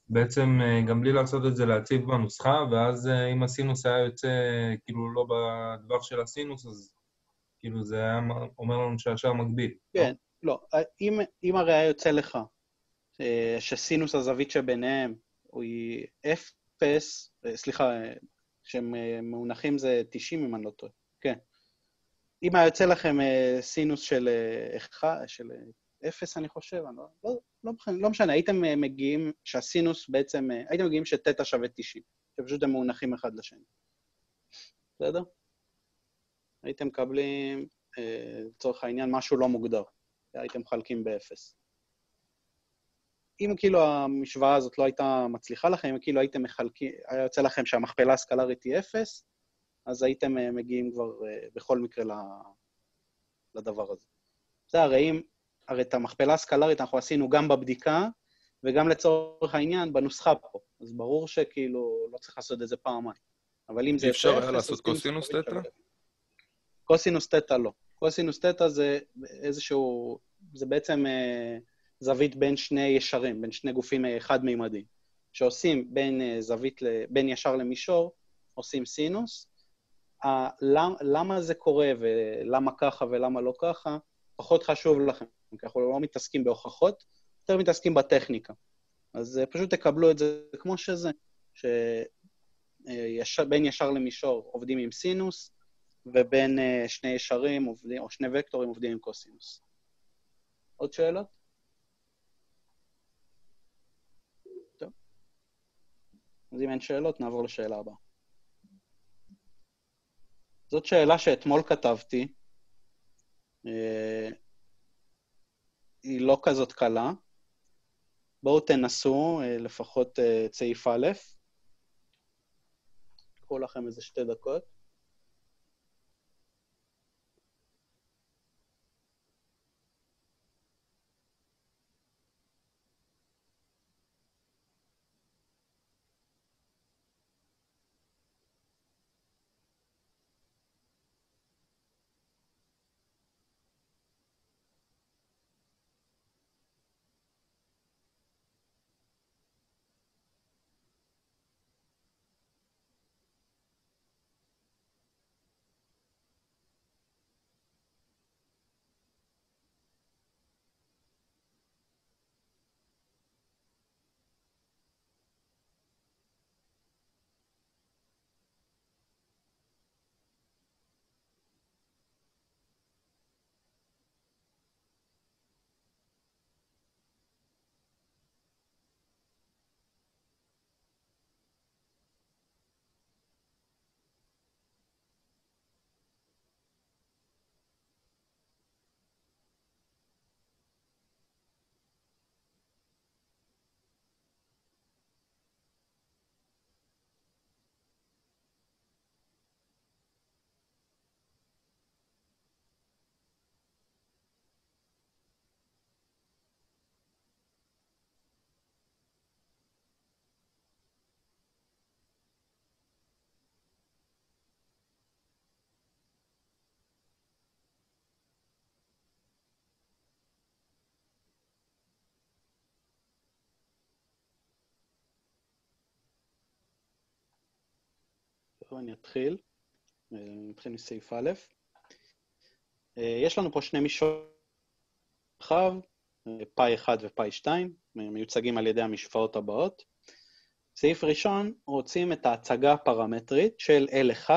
בעצם גם בלי לעשות את זה להציב בנוסחה, ואז אם הסינוס היה יוצא כאילו לא בדבר של הסינוס, אז כאילו זה היה אומר לנו שהשאר מקביל. כן, לא. אם הרי היה יוצא לך שסינוס הזווית שביניהם היא 0, סליחה, שהם מונחים זה 90 אם אני לא טועה. כן. אם היה יוצא לכם סינוס של 0, אני חושב, לא משנה, הייתם מגיעים שהסינוס בעצם, הייתם מגיעים שתטא שווה 90, שפשוט הם מונחים אחד לשני. בסדר? הייתם מקבלים, לצורך העניין, משהו לא מוגדר. הייתם מחלקים ב-0. אם כאילו המשוואה הזאת לא הייתה מצליחה לכם, אם כאילו הייתם מחלקים, היה יוצא לכם שהמכפלה הסקלרית היא 0, אז הייתם מגיעים כבר בכל מקרה לדבר הזה. זה הרי את המכפלה הסקלרית אנחנו עשינו גם בבדיקה, וגם לצורך העניין בנוסחה פה. אז ברור שכאילו לא צריך לעשות את זה פעמיים. אבל אם זה אפשר היה לעשות קוסינוס תטא? קוסינוס תטא לא. קוסינוס תטא זה איזשהו, זה בעצם זווית בין שני ישרים, בין שני גופים חד-מימדיים, שעושים בין ישר למישור, עושים סינוס. למה זה קורה ולמה ככה ולמה לא ככה, פחות חשוב לכם, כי אנחנו לא מתעסקים בהוכחות, יותר מתעסקים בטכניקה. אז פשוט תקבלו את זה כמו שזה, שבין ישר למישור עובדים עם סינוס, ובין שני ישרים או שני וקטורים עובדים עם קוסינוס. עוד שאלות? טוב. אז אם אין שאלות, נעבור לשאלה הבאה. זאת שאלה שאתמול כתבתי, היא לא כזאת קלה. בואו תנסו לפחות את סעיף א', קחו לכם איזה 2 דקות. אני אתחיל מסעיף א'. יש לנו פה 2 מישורים רחב, פאי 1 ופאי 2, מיוצגים על ידי המשוואות הבאות. סעיף ראשון, רוצים את ההצגה הפרמטרית של L1,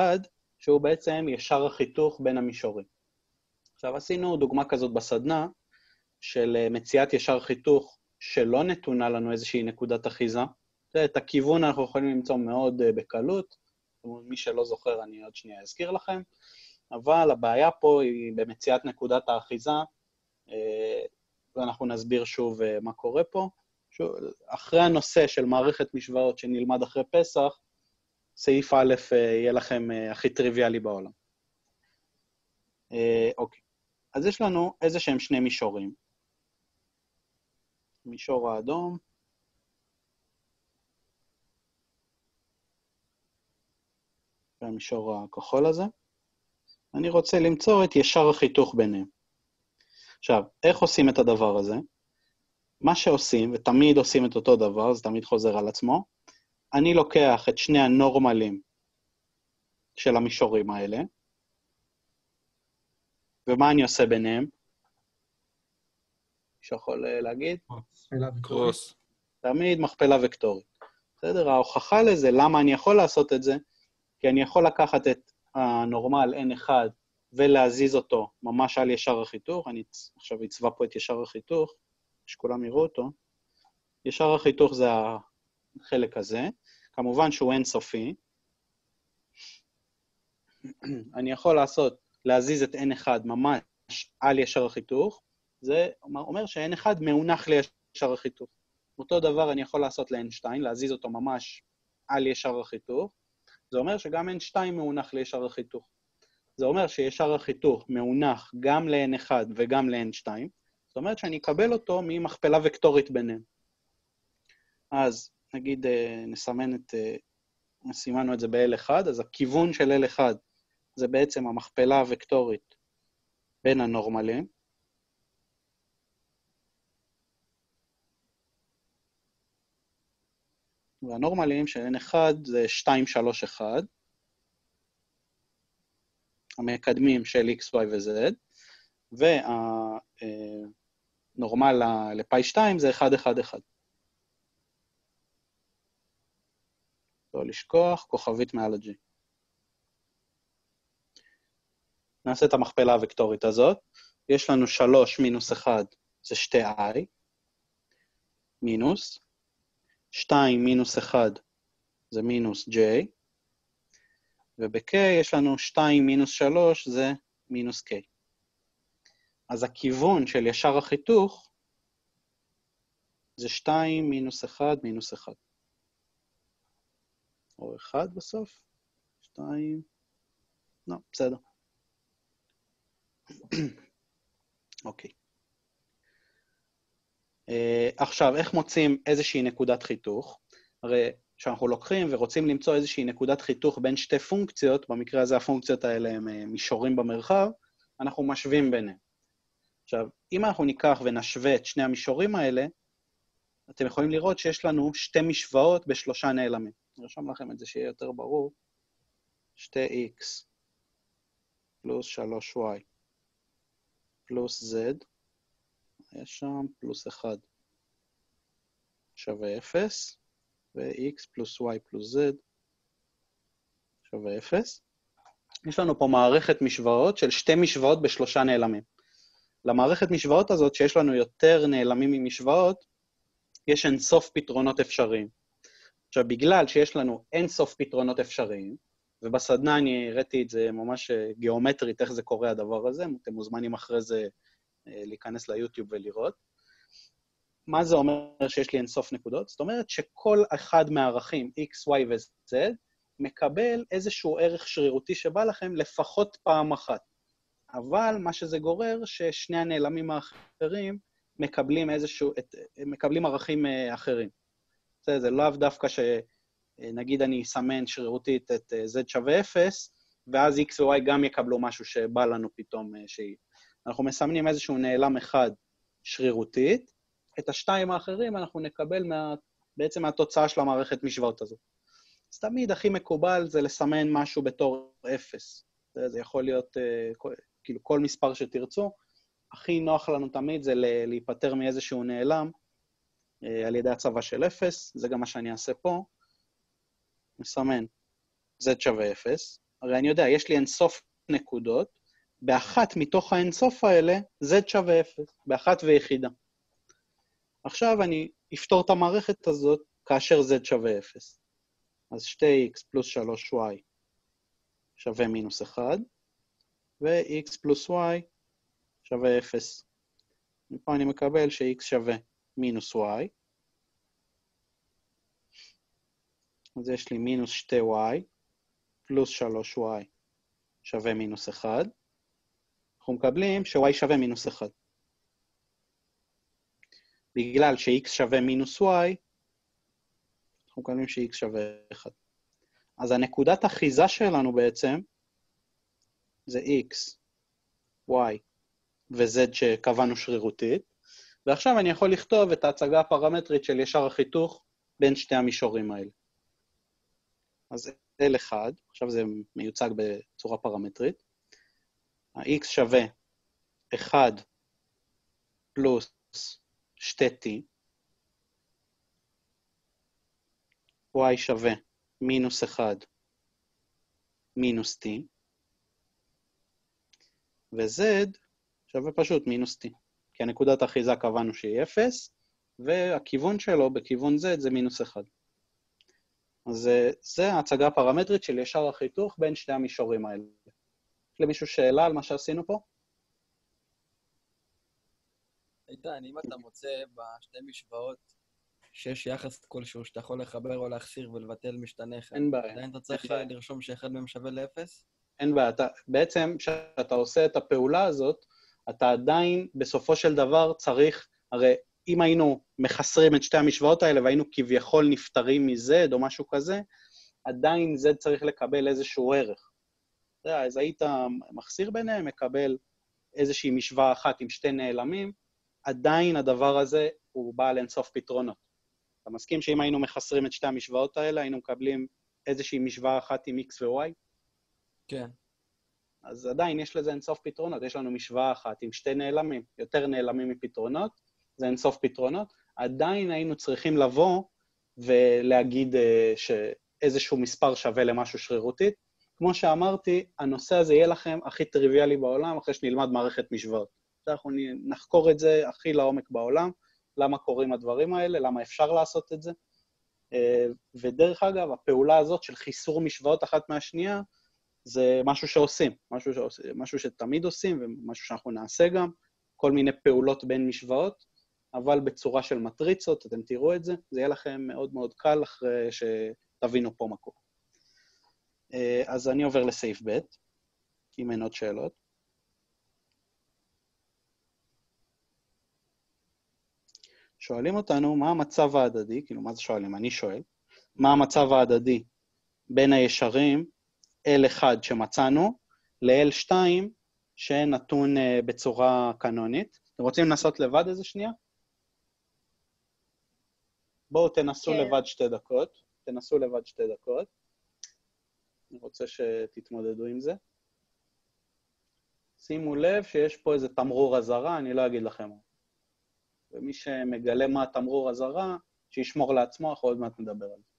שהוא בעצם ישר החיתוך בין המישורים. עכשיו עשינו דוגמה כזאת בסדנה, של מציאת ישר חיתוך שלא נתונה לנו איזושהי נקודת אחיזה. את הכיוון אנחנו יכולים למצוא מאוד בקלות, מי שלא זוכר אני עוד שנייה אזכיר לכם, אבל הבעיה פה היא במציאת נקודת האחיזה, ואנחנו נסביר שוב מה קורה פה. אחרי הנושא של מערכת משוואות שנלמד אחרי פסח, סעיף א' יהיה לכם הכי טריוויאלי בעולם. אוקיי, אז יש לנו איזה שהם 2 מישורים. מישור האדום, והמישור הכחול הזה. אני רוצה למצוא את ישר החיתוך ביניהם. עכשיו, איך עושים את הדבר הזה? מה שעושים, ותמיד עושים את אותו דבר, זה תמיד חוזר על עצמו, אני לוקח את שני הנורמלים של המישורים האלה, ומה אני עושה ביניהם? שיכול להגיד? קרוס. תמיד מכפלה וקטורית. בסדר? ההוכחה לזה, למה אני יכול לעשות את זה? כי אני יכול לקחת את הנורמל N1 ולהזיז אותו ממש על ישר החיתוך. אני עכשיו אצבע פה את ישר החיתוך, שכולם יראו אותו. ישר החיתוך זה החלק הזה. כמובן שהוא אינסופי. אני יכול להזיז את N1 ממש על ישר החיתוך. זה אומר ש-N1 מאונח לישר החיתוך. אותו דבר אני יכול לעשות ל-N2, להזיז אותו ממש על ישר החיתוך. זה אומר שגם N2 מאונח לישר החיתוך. זה אומר שישר החיתוך מאונח גם ל-N1 וגם ל-N2. זאת אומרת שאני אקבל אותו ממכפלה וקטורית ביניהם. אז נגיד, סימנו את זה ב-L1, אז הכיוון של L1 זה בעצם המכפלה הוקטורית בין הנורמלים. והנורמלים של N1 זה 2, 3, 1. המקדמים של X, Y ו-Z. והנורמל לפאי 2 זה 1, 1, 1. לא לשכוח, כוכבית מעל ה-G. נעשה את המכפלה הוקטורית הזאת. יש לנו 3 מינוס 1, זה 2i, מינוס. 2 מינוס 1 זה מינוס j, וב-k יש לנו 2 מינוס 3 זה מינוס k. אז הכיוון של ישר החיתוך זה 2 מינוס 1 מינוס 1. או 1 בסוף. 2, לא, בסדר. אוקיי. עכשיו, איך מוצאים איזושהי נקודת חיתוך? הרי כשאנחנו לוקחים ורוצים למצוא איזושהי נקודת חיתוך בין שתי פונקציות, במקרה הזה הפונקציות האלה הם מישורים במרחב, אנחנו משווים ביניהם. עכשיו, אם אנחנו ניקח ונשווה את שני המישורים האלה, אתם יכולים לראות שיש לנו שתי משוואות בשלושה נעלמים. נרשום לכם את זה שיהיה יותר ברור. 2x פלוס 3y פלוס z, יש שם פלוס 1 שווה 0, ו-x פלוס y פלוס z שווה 0. יש לנו פה מערכת משוואות של שתי משוואות בשלושה נעלמים. למערכת משוואות הזאת, שיש לנו יותר נעלמים ממשוואות, יש אינסוף פתרונות אפשריים. עכשיו, בגלל שיש לנו אינסוף פתרונות אפשריים, ובסדנה אני הראיתי את זה ממש גיאומטרית, איך זה קורה הדבר הזה, אתם מוזמנים אחרי זה להיכנס ליוטיוב ולראות. מה זה אומר שיש לי אינסוף נקודות? זאת אומרת שכל אחד מהערכים x, y ו-z מקבל איזשהו ערך שרירותי שבא לכם לפחות פעם אחת. אבל מה שזה גורר, ששני הנעלמים האחרים מקבלים ערכים אחרים. זה לאו דווקא שנגיד אני אסמן שרירותית את z שווה 0, ואז x ו-y גם יקבלו משהו שבא לנו פתאום שהיא. אנחנו מסמנים איזשהו נעלם אחד שרירותית, את השתיים האחרים אנחנו נקבל בעצם מהתוצאה של המערכת משוואות הזאת. אז תמיד הכי מקובל זה לסמן משהו בתור 0. זה יכול להיות כאילו כל מספר שתרצו. הכי נוח לנו תמיד זה להיפטר מאיזשהו נעלם על ידי הצבה של 0. זה גם מה שאני אעשה פה. מסמן z שווה 0. הרי אני יודע, יש לי אינסוף נקודות, באחת מתוך האינסוף האלה, z שווה 0, באחת ויחידה. עכשיו אני אפתור את המערכת הזאת כאשר z שווה 0. אז 2x פלוס 3y שווה מינוס 1, ו-x פלוס y שווה 0. מפה אני מקבל ש-x שווה מינוס y. אז יש לי מינוס 2y פלוס 3y שווה מינוס 1. אנחנו מקבלים ש-y שווה מינוס 1. בגלל ש-x שווה מינוס y, אנחנו מקבלים ש-x שווה 1. אז הנקודת אחיזה שלנו בעצם, זה x, y ו-z שקבענו שרירותית, ועכשיו אני יכול לכתוב את ההצגה הפרמטרית של ישר החיתוך בין שתי המישורים האלה. אז L1, עכשיו זה מיוצג בצורה פרמטרית, ה-X שווה 1 פלוס 2T, Y שווה מינוס 1 מינוס T, ו-Z שווה פשוט מינוס T, כי הנקודת האחיזה קבענו שהיא 0, והכיוון שלו בכיוון Z זה מינוס 1. אז זה ההצגה הפרמטרית של ישר החיתוך בין שני המישורים האלה. יש למישהו שאלה על מה שעשינו פה? איתן, אם אתה מוצא בשתי משוואות שיש יחס כלשהו שאתה יכול לחבר או להחסיר ולבטל משתנה אחד, אין בעיה. עדיין אתה צריך לרשום שאחד מהם שווה ל-0? אין בעיה. בעצם כשאתה עושה את הפעולה הזאת, אתה עדיין בסופו של דבר צריך, הרי אם היינו מחסרים את שתי המשוואות האלה והיינו כביכול נפטרים מ-Z או משהו כזה, עדיין Z צריך לקבל איזשהו ערך. אז היית מחסיר ביניהם, מקבל איזושהי משוואה אחת עם שתי נעלמים, עדיין הדבר הזה הוא בעל אינסוף פתרונות. אתה מסכים שאם היינו מחסרים את שתי המשוואות האלה, היינו מקבלים איזושהי משוואה אחת עם X ו-Y? כן. אז עדיין יש לזה אינסוף פתרונות, יש לנו משוואה אחת עם שתי נעלמים, יותר נעלמים מפתרונות, זה אינסוף פתרונות, עדיין היינו צריכים לבוא ולהגיד שאיזשהו מספר שווה למשהו שרירותית. כמו שאמרתי, הנושא הזה יהיה לכם הכי טריוויאלי בעולם, אחרי שנלמד מערכת משוואות. אנחנו נחקור את זה הכי לעומק בעולם, למה קורים הדברים האלה, למה אפשר לעשות את זה. ודרך אגב, הפעולה הזאת של חיסור משוואות אחת מהשנייה, זה משהו שעושים, משהו שתמיד עושים, ומשהו שאנחנו נעשה גם, כל מיני פעולות בין משוואות, אבל בצורה של מטריצות, אתם תראו את זה, זה יהיה לכם מאוד מאוד קל אחרי שתבינו פה מקום. אז אני עובר לסעיף ב', אם אין עוד שאלות. שואלים אותנו מה המצב ההדדי, כאילו מה זה שואלים? אני שואל, מה המצב ההדדי בין הישרים L1 שמצאנו ל-L2 שנתון בצורה קנונית. אתם רוצים לנסות לבד איזה שנייה? בואו תנסו לבד 2 דקות. תנסו לבד 2 דקות. אני רוצה שתתמודדו עם זה. שימו לב שיש פה איזה תמרור אזהרה, אני לא אגיד לכם. ומי שמגלה מה התמרור אזהרה, שישמור לעצמו, אנחנו עוד מעט נדבר על זה.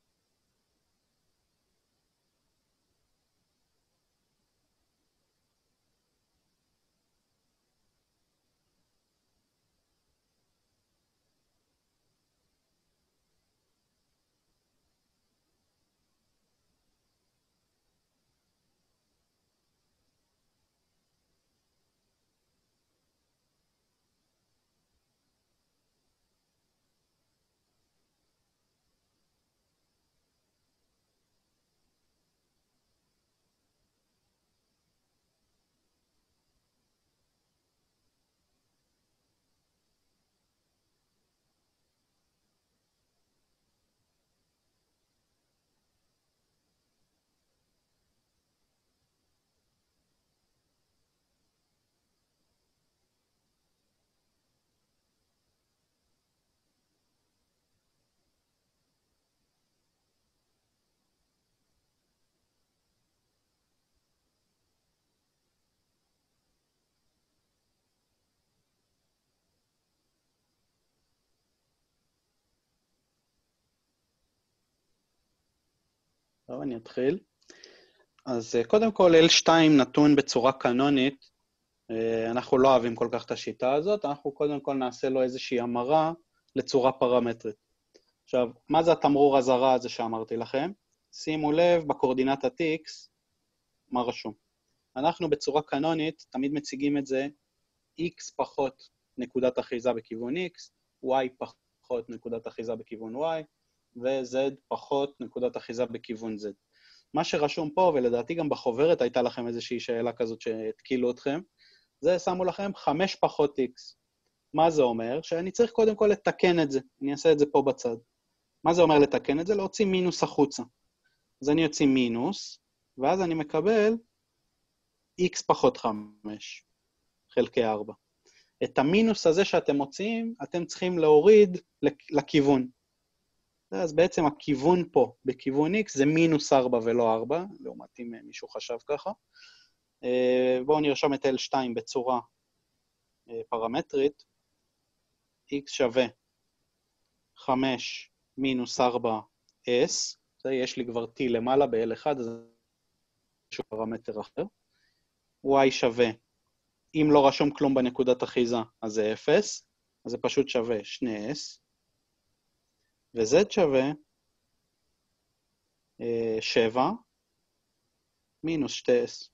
טוב, אני אתחיל. אז קודם כל, L2 נתון בצורה קנונית, אנחנו לא אוהבים כל כך את השיטה הזאת, אנחנו קודם כל נעשה לו איזושהי המרה לצורה פרמטרית. עכשיו, מה זה התמרור הזרה הזה שאמרתי לכם? שימו לב, בקורדינטת X, מה רשום? אנחנו בצורה קנונית תמיד מציגים את זה X פחות נקודת אחיזה בכיוון X, Y פחות נקודת אחיזה בכיוון Y, ו-Z פחות נקודת אחיזה בכיוון Z. מה שרשום פה, ולדעתי גם בחוברת הייתה לכם איזושהי שאלה כזאת שהתקילו אתכם, זה שמו לכם 5 פחות X. מה זה אומר? שאני צריך קודם כל לתקן את זה. אני אעשה את זה פה בצד. מה זה אומר לתקן את זה? להוציא מינוס החוצה. אז אני יוציא מינוס, ואז אני מקבל X פחות 5, חלקי 4. את המינוס הזה שאתם מוציאים, אתם צריכים להוריד לכיוון. אז בעצם הכיוון פה, בכיוון X, זה מינוס 4 ולא 4, לעומת אם מישהו חשב ככה. בואו נרשום את L2 בצורה פרמטרית. X שווה 5 מינוס 4S, יש לי כבר T למעלה ב-L1, אז זה איזשהו פרמטר אחר. Y שווה, אם לא רשום כלום בנקודת אחיזה, אז זה 0, אז זה פשוט שווה 2S. ו-Z שווה 7 מינוס 2S.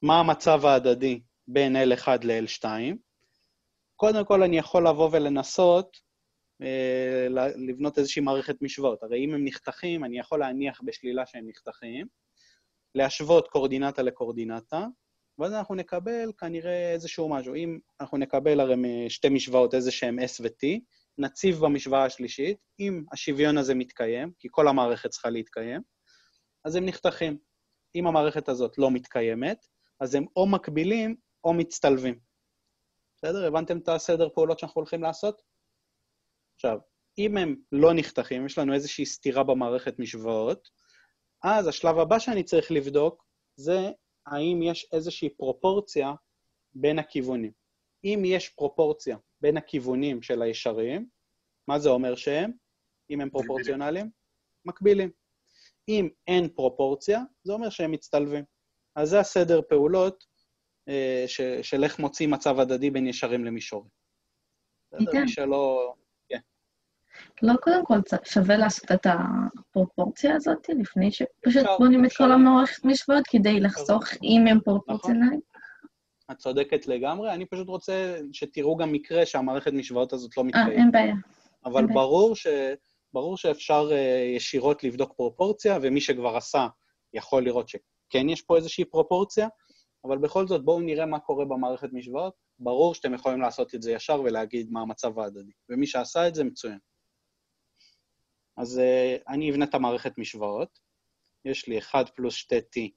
מה המצב ההדדי בין L1 ל-L2? קודם כל אני יכול לבוא ולנסות לבנות איזושהי מערכת משוואות. הרי אם הם נחתכים, אני יכול להניח בשלילה שהם נחתכים, להשוות קורדינטה לקורדינטה, ואז אנחנו נקבל כנראה איזשהו משהו. אם אנחנו נקבל הרי שתי משוואות, איזה שהם S ו-T, נציב במשוואה השלישית, אם השוויון הזה מתקיים, כי כל המערכת צריכה להתקיים, אז הם נחתכים. אם המערכת הזאת לא מתקיימת, אז הם או מקבילים או מצטלבים. בסדר? הבנתם את הסדר פעולות שאנחנו הולכים לעשות? עכשיו, אם הם לא נחתכים, יש לנו איזושהי סתירה במערכת משוואות, אז השלב הבא שאני צריך לבדוק, זה האם יש איזושהי פרופורציה בין הכיוונים. אם יש פרופורציה בין הכיוונים של הישרים, מה זה אומר שהם? אם הם פרופורציונליים? מקבילים. אם אין פרופורציה, זה אומר שהם מצטלבים. אז זה הסדר פעולות של איך מוצאים מצב הדדי בין ישרים למישורים. איתן. מי שלא... לא קודם כל שווה לעשות את הפרופורציה הזאת, לפני שפשוט בונים את כל המערכת משוואות, כדי לחסוך אם הם פרופורציונליים. את צודקת לגמרי, אני פשוט רוצה שתראו גם מקרה שהמערכת משוואות הזאת לא מתקיימת. אין בעיה. אבל ברור שאפשר ישירות לבדוק פרופורציה, ומי שכבר עשה יכול לראות שכן יש פה איזושהי פרופורציה, אבל בכל זאת בואו נראה מה קורה במערכת משוואות. ברור שאתם יכולים לעשות את זה ישר ולהגיד מה המצב ההדדי, ומי שעשה את זה מצוין. אז אני אבנה את המערכת משוואות. יש לי 1 פלוס 2t.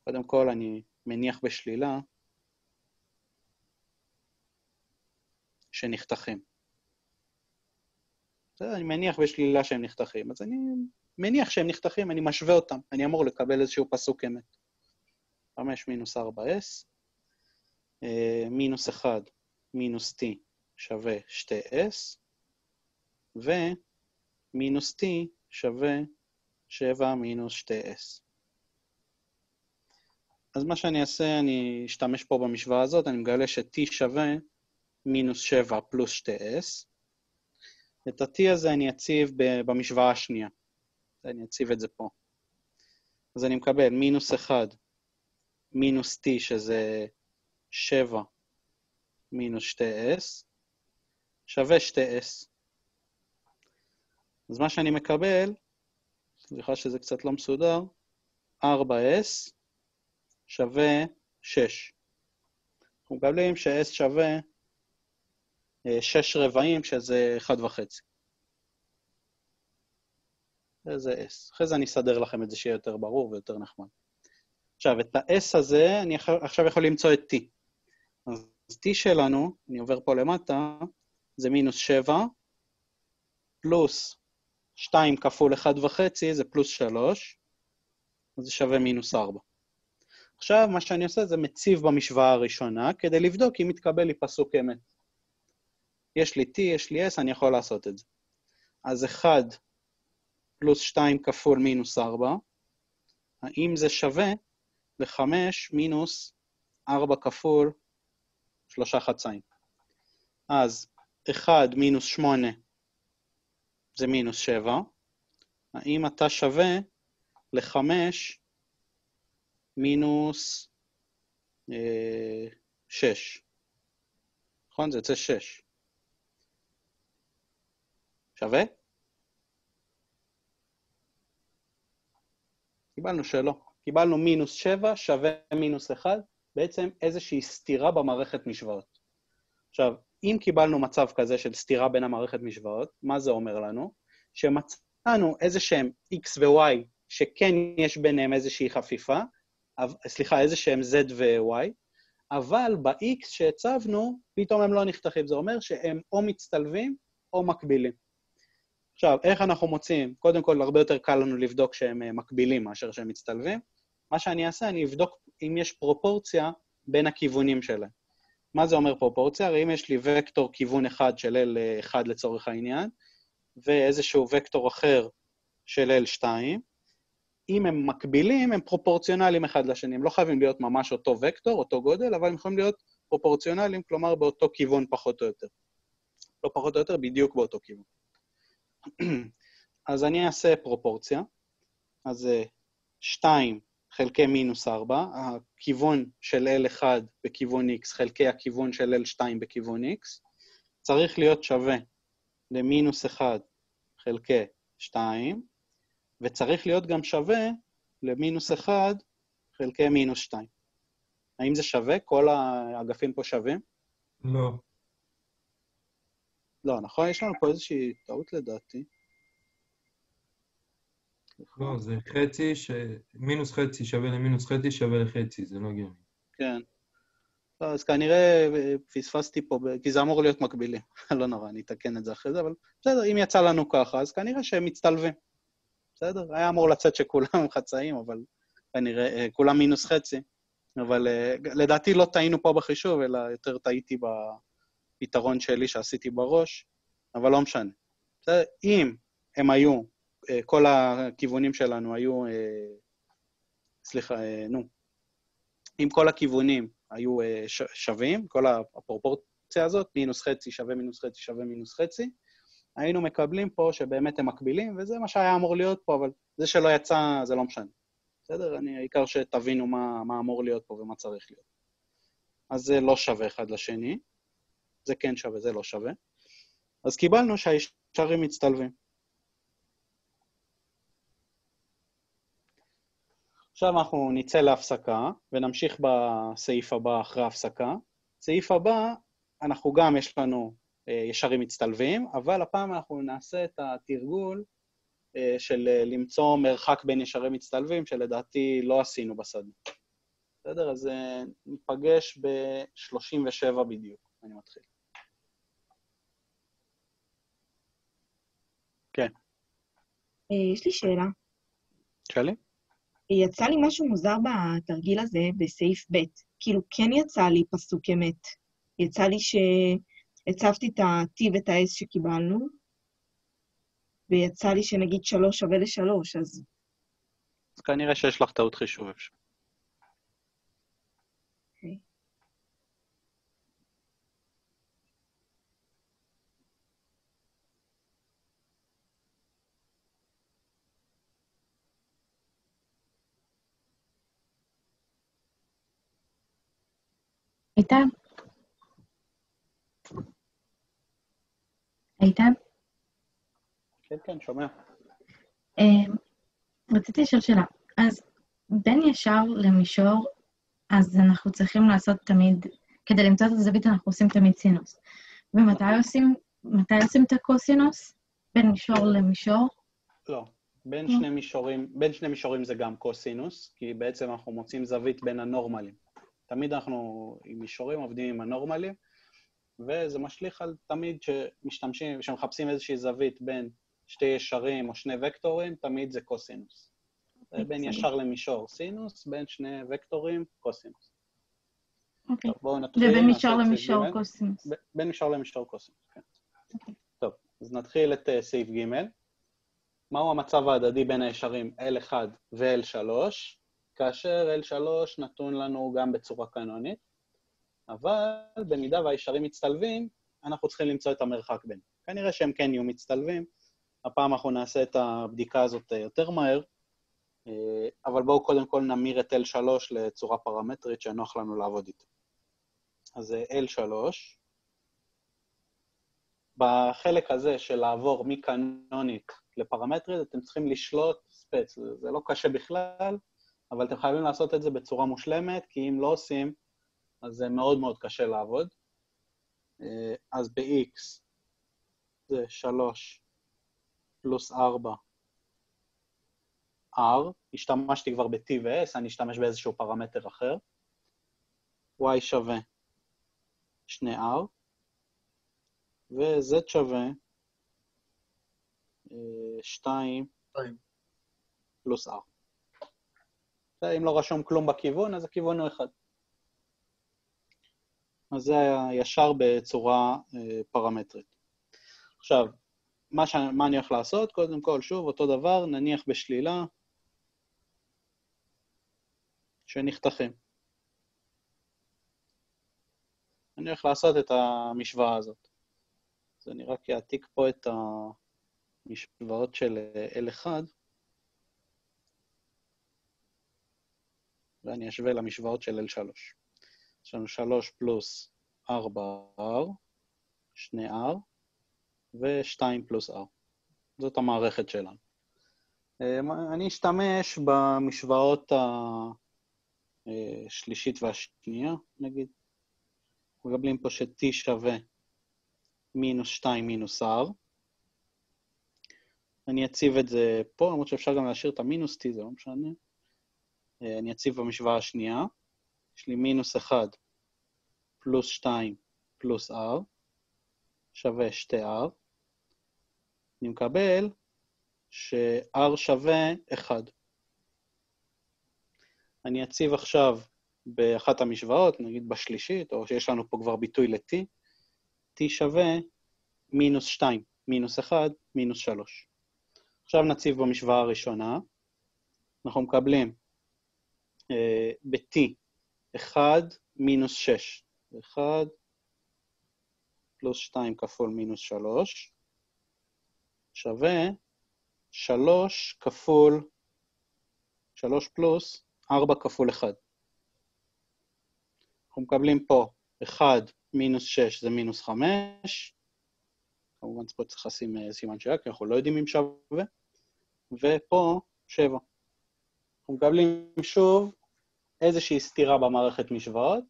קודם כל אני מניח בשלילה שנחתכים. אני מניח בשלילה שהם נחתכים, אז אני מניח שהם נחתכים, אני משווה אותם, אני אמור לקבל איזשהו פסוק אמת. 5 מינוס 4s, מינוס 1 מינוס t שווה 2s, ומינוס t שווה 7 מינוס 2s. אז מה שאני אעשה, אני אשתמש פה במשוואה הזאת, אני מגלה ש-t שווה מינוס 7 פלוס 2s. את ה-t הזה אני אציב במשוואה השנייה. אני אציב את זה פה. אז אני מקבל מינוס 1 מינוס t, שזה 7 מינוס 2s, שווה 2s. אז מה שאני מקבל, סליחה שזה קצת לא מסודר, 4s שווה 6. אנחנו מקבלים ש-s שווה 6 רבעים, שזה 1.5. זה s. אחרי זה אני אסדר לכם את זה שיהיה יותר ברור ויותר נחמד. עכשיו, את ה-s הזה, אני עכשיו יכול למצוא את t. אז t שלנו, אני עובר פה למטה, זה מינוס 7, פלוס 2 כפול 1.5, זה פלוס 3, אז זה שווה מינוס 4. עכשיו, מה שאני עושה זה מציב במשוואה הראשונה, כדי לבדוק אם מתקבל לי פסוק אמת. יש לי t, יש לי s, אני יכול לעשות את זה. אז 1 פלוס 2 כפול מינוס 4, האם זה שווה ל-5 מינוס 4 כפול 3 חצאים. אז 1 מינוס 8 זה מינוס 7, האם אתה שווה ל-5 מינוס 6. נכון? זה יוצא 6. שווה? קיבלנו שלא. קיבלנו מינוס 7 שווה מינוס 1, בעצם איזושהי סתירה במערכת משוואות. עכשיו, אם קיבלנו מצב כזה של סתירה בין המערכת משוואות, מה זה אומר לנו? שמצאנו איזשהם x ו-y שכן יש ביניהם איזושהי חפיפה, סליחה, איזשהם z ו-y, אבל ב-X שהצבנו, פתאום הם לא נחתכים. זה אומר שהם או מצטלבים או מקבילים. עכשיו, איך אנחנו מוצאים? קודם כל, הרבה יותר קל לנו לבדוק שהם מקבילים מאשר שהם מצטלבים. מה שאני אעשה, אני אבדוק אם יש פרופורציה בין הכיוונים שלהם. מה זה אומר פרופורציה? הרי אם יש לי וקטור כיוון אחד של L1 לצורך העניין, ואיזשהו וקטור אחר של L2, אם הם מקבילים, הם פרופורציונליים אחד לשני. הם לא חייבים להיות ממש אותו וקטור, אותו גודל, אבל הם יכולים להיות פרופורציונליים, כלומר באותו כיוון פחות או יותר. לא פחות או יותר, בדיוק באותו כיוון. אז אני אעשה פרופורציה. אז 2 חלקי מינוס 4, הכיוון של L1 בכיוון X חלקי הכיוון של L2 בכיוון X, צריך להיות שווה למינוס 1 חלקי 2, וצריך להיות גם שווה למינוס 1 חלקי מינוס 2. האם זה שווה? כל האגפים פה שווים? לא. לא, נכון? יש לנו פה איזושהי טעות לדעתי. לא, זה חצי, מינוס חצי שווה למינוס חצי שווה לחצי, זה לא הגיוני. כן. לא, אז כנראה פספסתי פה, כי זה אמור להיות מקבילי. לא נורא, אני אתקן את זה אחרי זה, אבל בסדר, אם יצא לנו ככה, אז כנראה שהם מצטלבים. בסדר? היה אמור לצאת שכולם הם חצאים, אבל כנראה, כולם מינוס חצי. אבל לדעתי לא טעינו פה בחישוב, אלא יותר טעיתי בפתרון שלי שעשיתי בראש, אבל לא משנה. בסדר? אם הם היו, כל הכיוונים שלנו היו, אם כל הכיוונים היו שווים, כל הפרופורציה הזאת, מינוס חצי שווה מינוס חצי שווה מינוס חצי, היינו מקבלים פה שבאמת הם מקבילים, וזה מה שהיה אמור להיות פה, אבל זה שלא יצא, זה לא משנה. בסדר? העיקר שתבינו מה אמור להיות פה ומה צריך להיות. אז זה לא שווה אחד לשני, זה כן שווה, זה לא שווה. אז קיבלנו שהישרים מצטלבים. עכשיו אנחנו נצא להפסקה, ונמשיך בסעיף הבא אחרי ההפסקה. סעיף הבא, אנחנו גם יש לנו ישרים מצטלבים, אבל הפעם אנחנו נעשה את התרגול של למצוא מרחק בין ישרים מצטלבים, שלדעתי לא עשינו בסדנה. בסדר? אז ניפגש ב-37 בדיוק, אני מתחיל. כן. יש לי שאלה. שאלי? יצא לי משהו מוזר בתרגיל הזה בסעיף ב', כאילו כן יצא לי פסוק אמת. יצא לי שהצבתי את ה-T ואת ה-S שקיבלנו, ויצא לי שנגיד 3 שווה ל-3, אז כנראה שיש לך טעות חישוב אפשר. אוקיי. איתן? איתן? כן, כן, שומע. רציתי לשאול שאלה. אז בין ישר למישור, אז אנחנו צריכים לעשות תמיד, כדי למצוא את הזווית אנחנו עושים תמיד סינוס. ומתי עושים את הקוסינוס? בין מישור למישור? לא. בין שני מישורים זה גם קוסינוס, כי בעצם אנחנו מוצאים זווית בין הנורמלים. תמיד אנחנו עם מישורים עובדים עם הנורמלים, וזה משליך על תמיד שמחפשים איזושהי זווית בין שתי ישרים או שני וקטורים, תמיד זה קוסינוס. בין ישר למישור סינוס, בין שני וקטורים קוסינוס. אוקיי. בואו נתחיל. ובין מישור למישור קוסינוס. בין מישור למישור קוסינוס, כן. טוב, אז נתחיל את סעיף ג'. מהו המצב ההדדי בין הישרים L1 ו-L3, כאשר L3 נתון לנו גם בצורה קנונית, אבל במידה והישרים מצטלבים, אנחנו צריכים למצוא את המרחק בין. כנראה שהם כן יהיו מצטלבים, הפעם אנחנו נעשה את הבדיקה הזאת יותר מהר, אבל בואו קודם כל נמיר את L3 לצורה פרמטרית שנוח לנו לעבוד איתה. אז L3, בחלק הזה של לעבור מקנונית לפרמטרית, אתם צריכים לשלוט ספץ, זה לא קשה בכלל, אבל אתם חייבים לעשות את זה בצורה מושלמת, כי אם לא עושים, אז זה מאוד מאוד קשה לעבוד. אז ב-X זה 3 פלוס 4 R, השתמשתי כבר ב-T ו-S, אני אשתמש באיזשהו פרמטר אחר. y שווה 2r, ו-z שווה 2 פלוס r. אם לא רשום כלום בכיוון, אז הכיוון הוא 1. אז זה היה ישר בצורה פרמטרית. עכשיו, מה אני הולך לעשות? קודם כל, שוב, אותו דבר, נניח בשלילה, שנחתכים. אני הולך לעשות את המשוואה הזאת. אז אני רק אעתיק פה את המשוואות של L1, ואני אשווה למשוואות של L3. יש לנו 3 פלוס 4R, 2R, ו-2 פלוס R. זאת המערכת שלנו. אני אשתמש במשוואות השלישית והשנייה, נגיד. מקבלים פה ש-T שווה מינוס 2 מינוס R. אני אציב את זה פה, למרות שאפשר גם להשאיר את המינוס T, זה לא משנה. אני אציב במשוואה השנייה. יש לי מינוס 1 פלוס 2 פלוס R, שווה 2R. אני מקבל ש-R שווה 1. אני אציב עכשיו באחת המשוואות, נגיד בשלישית, או שיש לנו פה כבר ביטוי ל-T, T שווה מינוס 2, מינוס 1, מינוס 3. עכשיו נציב במשוואה הראשונה, אנחנו מקבלים ב-T 1 מינוס 6, 1 פלוס 2 כפול מינוס 3, שווה 3 כפול, 3 פלוס 4 כפול 1. אנחנו מקבלים פה 1 מינוס 6 זה מינוס 5, כמובן פה צריך לשים סימן שאלה, כי אנחנו לא יודעים אם שווה, ופה 7. אנחנו מקבלים שוב איזושהי סתירה במערכת משוואות,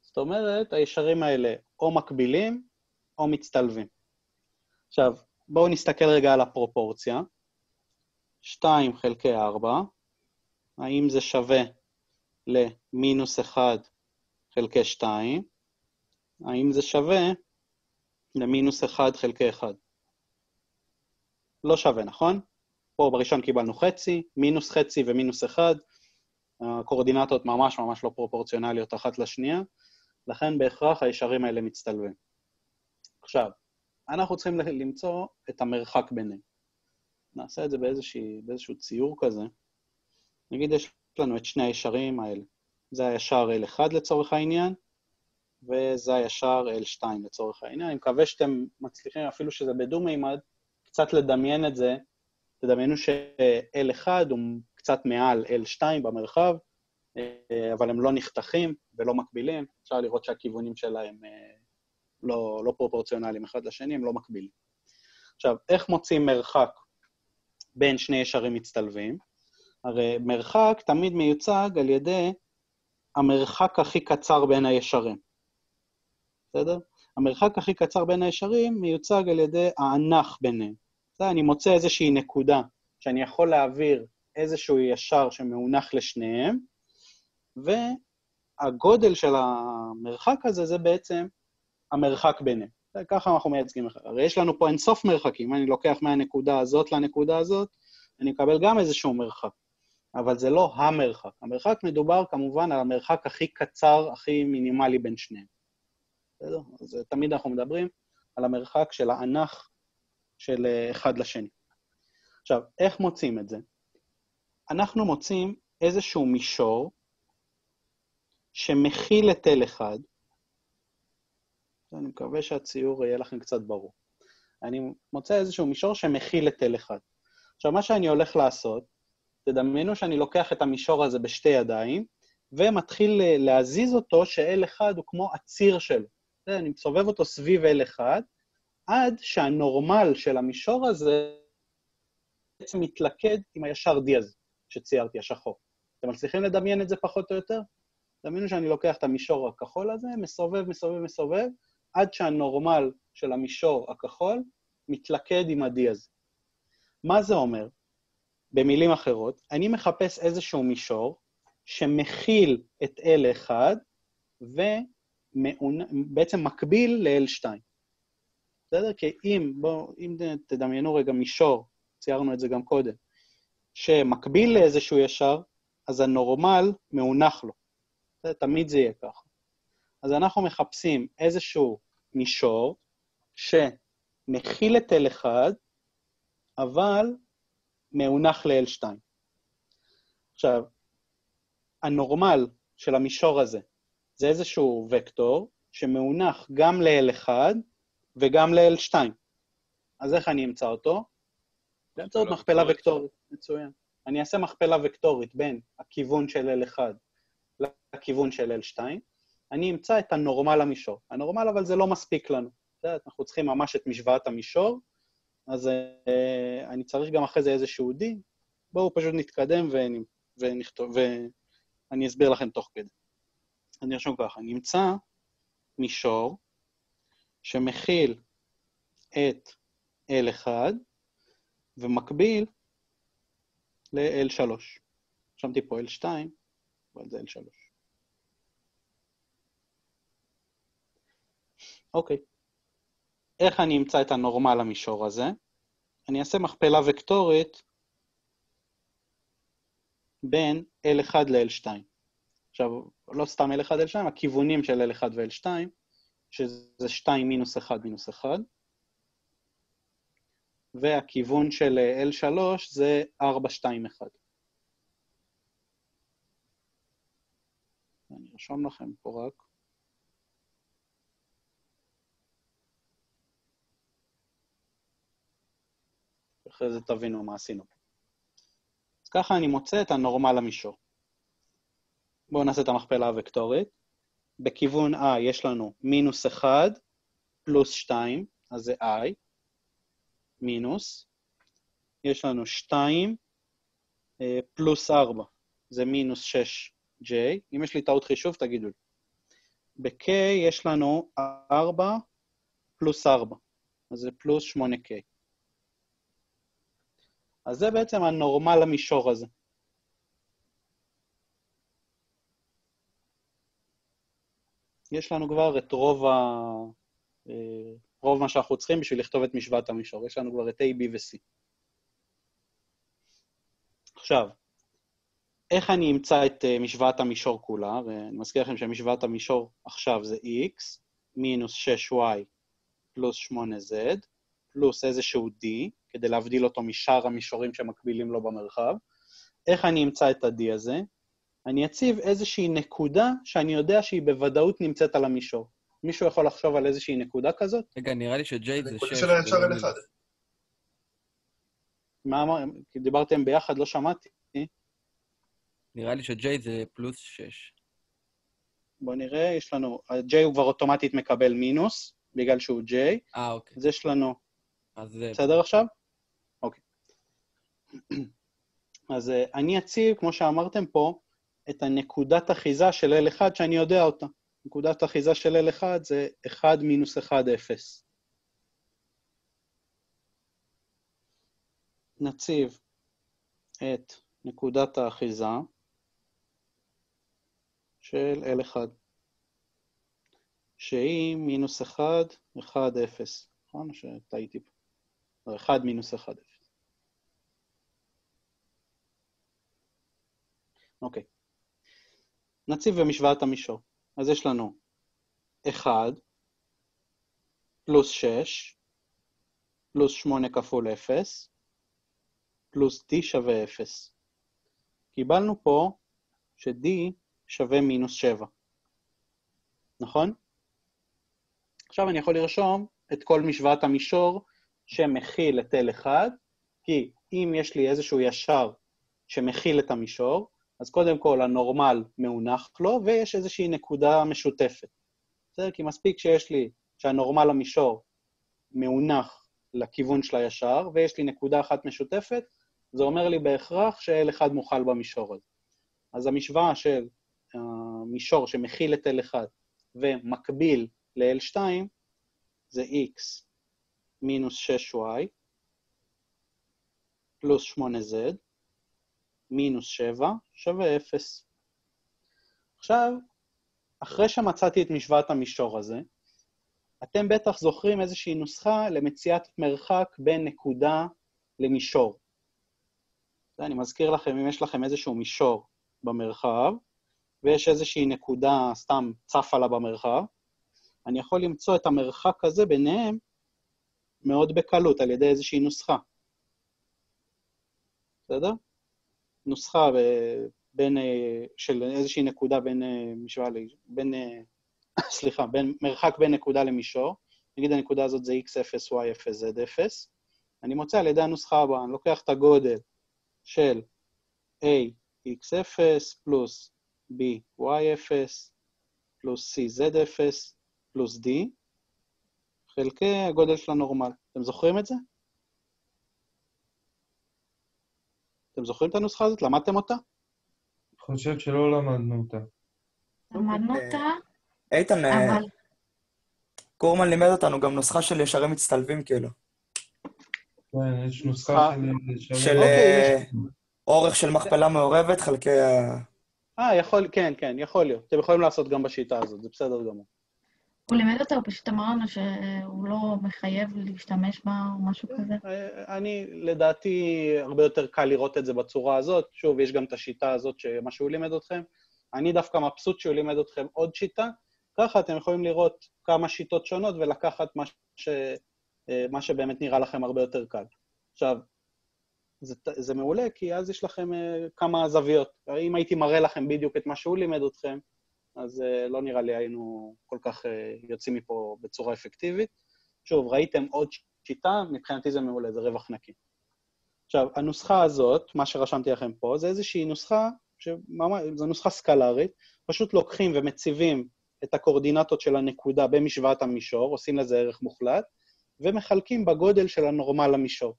זאת אומרת, הישרים האלה או מקבילים או מצטלבים. עכשיו, בואו נסתכל רגע על הפרופורציה. 2 חלקי 4, האם זה שווה למינוס 1 חלקי 2? האם זה שווה למינוס 1 חלקי 1? לא שווה, נכון? פה בראשון קיבלנו חצי, מינוס חצי ומינוס 1, הקורדינטות ממש ממש לא פרופורציונליות אחת לשנייה, לכן בהכרח הישרים האלה מצטלבים. עכשיו, אנחנו צריכים למצוא את המרחק ביניהם. נעשה את זה באיזשהו ציור כזה. נגיד יש לנו את שני הישרים האלה. זה הישר L1 לצורך העניין, וזה הישר L2 לצורך העניין. אני מקווה שאתם מצליחים, אפילו שזה בדו-מימד, קצת לדמיין את זה. תדמיינו ש-L1 הוא קצת מעל L2 במרחב, אבל הם לא נחתכים ולא מקבילים. אפשר לראות שהכיוונים שלהם לא פרופורציונליים אחד לשני, הם לא מקבילים. עכשיו, איך מוצאים מרחק בין שני ישרים מצטלבים? הרי מרחק תמיד מיוצג על ידי המרחק הכי קצר בין הישרים. בסדר? המרחק הכי קצר בין הישרים מיוצג על ידי האנך ביניהם. בסדר? אני מוצא איזושהי נקודה שאני יכול להעביר איזשהו ישר שמאונח לשניהם, והגודל של המרחק הזה זה בעצם המרחק ביניהם. ככה אנחנו מייצגים. הרי יש לנו פה אינסוף מרחקים. אני לוקח מהנקודה הזאת לנקודה הזאת, אני מקבל גם איזשהו מרחק. אבל זה לא המרחק. המרחק מדובר כמובן על המרחק הכי קצר, הכי מינימלי בין שניהם. בסדר? אז תמיד אנחנו מדברים על המרחק של האנך של אחד לשני. עכשיו, איך מוצאים את זה? אנחנו מוצאים איזשהו מישור שמכיל את L1, אני מקווה שהציור יהיה לכם קצת ברור. אני מוצא איזשהו מישור שמכיל את L1. עכשיו, מה שאני הולך לעשות, תדמיינו שאני לוקח את המישור הזה בשתי ידיים, ומתחיל להזיז אותו ש-L1 הוא כמו הציר שלו. אני מסובב אותו סביב L1, עד שהנורמל של המישור הזה בעצם מתלכד עם הישר D הזה, שציירתי, השחור. אתם מצליחים לדמיין את זה פחות או יותר? תדמיינו שאני לוקח את המישור הכחול הזה, מסובב, עד שהנורמל של המישור הכחול מתלכד עם ה-D הזה. מה זה אומר? במילים אחרות, אני מחפש איזשהו מישור שמכיל את L1, ובעצם מקביל ל-L2. בסדר? כי אם תדמיינו רגע מישור, ציירנו את זה גם קודם, שמקביל לאיזשהו ישר, אז הנורמל מאונח לו. תמיד זה יהיה ככה. אז אנחנו מחפשים איזשהו מישור שמכיל את L1, אבל מאונח ל-L2. עכשיו, הנורמל של המישור הזה, זה איזשהו וקטור שמאונח גם ל-L1 וגם ל-L2. אז איך אני אמצא אותו? באמצעות מכפלה וקטורית. מצוין. אני אעשה מכפלה וקטורית בין הכיוון של L1 לכיוון של L2. אני אמצא את הנורמל למישור. הנורמל אבל זה לא מספיק לנו. אנחנו צריכים ממש את משוואת המישור, אז אני צריך גם אחרי זה איזשהו D. בואו פשוט נתקדם ונכתוב, ואני אסביר לכם תוך כדי. אני ארשום ככה, נמצא מישור שמכיל את L1 ומקביל ל-L3. רשמתי פה L2, אבל זה L3. אוקיי. איך אני אמצא את הנורמל למישור הזה? אני אעשה מכפלה וקטורית בין L1 ל-L2. עכשיו, לא סתם L1 ל-L2, הכיוונים של L1 ו-L2, שזה 2 מינוס 1 מינוס 1, והכיוון של L3 זה 4, 2, 1. אני ארשום לכם פה רק. אחרי זה תבינו מה עשינו. אז ככה אני מוצא את הנורמל למישור. בואו נעשה את המכפלה הוקטורית. בכיוון I יש לנו מינוס 1 פלוס 2, אז זה I, מינוס. יש לנו 2 פלוס 4, זה מינוס 6J. אם יש לי טעות חישוב, תגידו לי. ב-K יש לנו 4 פלוס 4, אז זה פלוס 8K. אז זה בעצם הנורמל למישור הזה. יש לנו כבר את רוב מה שאנחנו צריכים בשביל לכתוב את משוואת המישור. יש לנו כבר את A, B ו-C. עכשיו, איך אני אמצא את משוואת המישור כולה? ואני מזכיר לכם שמשוואת המישור עכשיו זה X, מינוס 6Y פלוס 8Z, פלוס איזשהו D, כדי להבדיל אותו משאר המישורים שמקבילים לו במרחב. איך אני אמצא את ה-D הזה? אני אציב איזושהי נקודה שאני יודע שהיא בוודאות נמצאת על המישור. מישהו יכול לחשוב על איזושהי נקודה כזאת? רגע, נראה לי שג'יי זה 6. נקודה של הישר L1. מה אמר? כי דיברתם ביחד, לא שמעתי. נראה לי שג'יי זה פלוס 6. בואו נראה, יש לנו, ה-J הוא כבר אוטומטית מקבל מינוס, בגלל שהוא J. אוקיי. אז יש לנו... אז זה... בסדר עכשיו? אוקיי. אז אני אציב, כמו שאמרתם פה, את הנקודת אחיזה של L1 שאני יודע אותה. נקודת אחיזה של L1 זה 1 מינוס 1, 0. נציב את נקודת האחיזה של L1, שהיא מינוס 1, 1, 0. נכון? או שטעיתי פה? 1 מינוס 1, 0. אוקיי. נציב במשוואת המישור. אז יש לנו 1 פלוס 6 פלוס 8 כפול 0 פלוס D שווה 0. קיבלנו פה ש-D שווה מינוס 7. נכון? עכשיו אני יכול לרשום את כל משוואת המישור שמכיל את L1, כי אם יש לי איזשהו ישר שמכיל את המישור, אז קודם כל הנורמל מאונח לו, ויש איזושהי נקודה משותפת. בסדר? כי מספיק שיש לי שהנורמל למישור מאונח לכיוון של הישר, ויש לי נקודה אחת משותפת, זה אומר לי בהכרח ש-L1 מוכל במישור הזה. אז המשוואה של מישור שמכיל את L1 ומקביל ל-L2, זה X מינוס 6Y פלוס 8Z מינוס 7 שווה 0. עכשיו, אחרי שמצאתי את משוואת המישור הזה, אתם בטח זוכרים איזושהי נוסחה למציאת מרחק בין נקודה למישור. אני מזכיר לכם, אם יש לכם איזשהו מישור במרחב, ויש איזושהי נקודה סתם צפה לה במרחב, אני יכול למצוא את המרחק הזה ביניהם מאוד בקלות, על ידי איזושהי נוסחה. בסדר? נוסחה של איזושהי נקודה בין משוואה, בין מרחק בין נקודה למישור, נגיד הנקודה הזאת זה x0, y0, z0, אני מוצא על ידי הנוסחה הבאה, אני לוקח את הגודל של a x0 פלוס b y0 פלוס c z0 פלוס d, חלקי הגודל של הנורמל. אתם זוכרים את זה? אתם זוכרים את הנוסחה הזאת? למדתם אותה? חושב שלא למדנו אותה. למדנו אותה, איתן, אבל... קורמן לימד אותנו גם נוסחה של ישרים מצטלבים כאילו. כן, יש נוסחה של אורך של מכפלה מעורבת, חלקי כן, יכול להיות. אתם יכולים לעשות גם בשיטה הזאת, זה בסדר גמור. הוא לימד אותה, הוא פשוט אמר לנו שהוא לא מחייב להשתמש בה או משהו כזה. לדעתי, הרבה יותר קל לראות את זה בצורה הזאת. שוב, יש גם את השיטה הזאת, מה שהוא לימד אתכם. אני דווקא מבסוט שהוא לימד אתכם עוד שיטה. ככה אתם יכולים לראות כמה שיטות שונות ולקחת מה שבאמת נראה לכם הרבה יותר קל. עכשיו, זה מעולה, כי אז יש לכם כמה זוויות. אם הייתי מראה לכם בדיוק את מה שהוא לימד אתכם, אז לא נראה לי היינו כל כך יוצאים מפה בצורה אפקטיבית. שוב, ראיתם עוד שיטה, מבחינתי זה מעולה, זה רווח נקי. עכשיו, הנוסחה הזאת, מה שרשמתי לכם פה, זה איזושהי נוסחה, זו נוסחה סקלרית, פשוט לוקחים ומציבים את הקורדינטות של הנקודה במשוואת המישור, עושים לזה ערך מוחלט, ומחלקים בגודל של הנורמל למישור.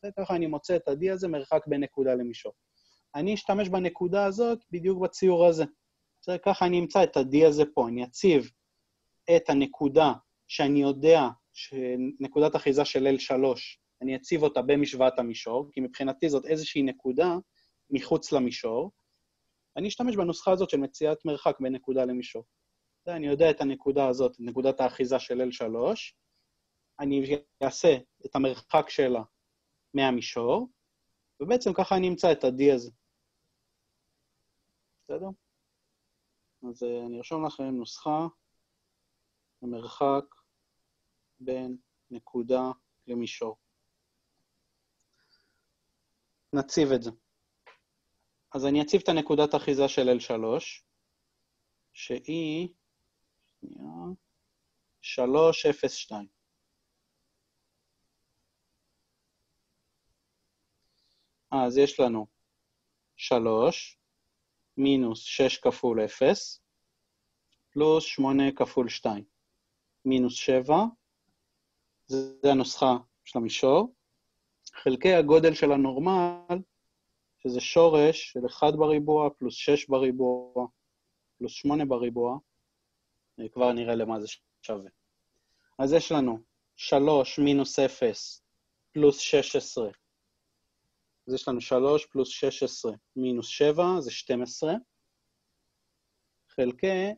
וככה אני מוצא את ה-D הזה מרחק בין נקודה למישור. אני אשתמש בנקודה הזאת בדיוק בציור הזה. ככה אני אמצא את ה-D הזה פה, אני אציב את הנקודה שאני יודע שנקודת אחיזה של L3, אני אציב אותה במשוואת המישור, כי מבחינתי זאת איזושהי נקודה מחוץ למישור, אני אשתמש בנוסחה הזאת של מציאת מרחק בין נקודה למישור. אני יודע את הנקודה הזאת, נקודת האחיזה של L3, אני אעשה את המרחק שלה מהמישור, ובעצם ככה אני אמצא את ה-D הזה. בסדר? אז אני ארשום לכם נוסחה, המרחק בין נקודה למישור. נציב את זה. אז אני אציב את הנקודת אחיזה של L3, שהיא 3.0.2. אז יש לנו 3 מינוס 6 כפול 0, פלוס 8 כפול 2, מינוס 7, זה הנוסחה של המישור, חלקי הגודל של הנורמל, שזה שורש של 1 בריבוע, פלוס 6 בריבוע, פלוס 8 בריבוע, כבר נראה למה זה שווה. אז יש לנו 3 מינוס 0, פלוס 16, אז יש לנו 3 פלוס 16 מינוס 7, זה 12. חלקי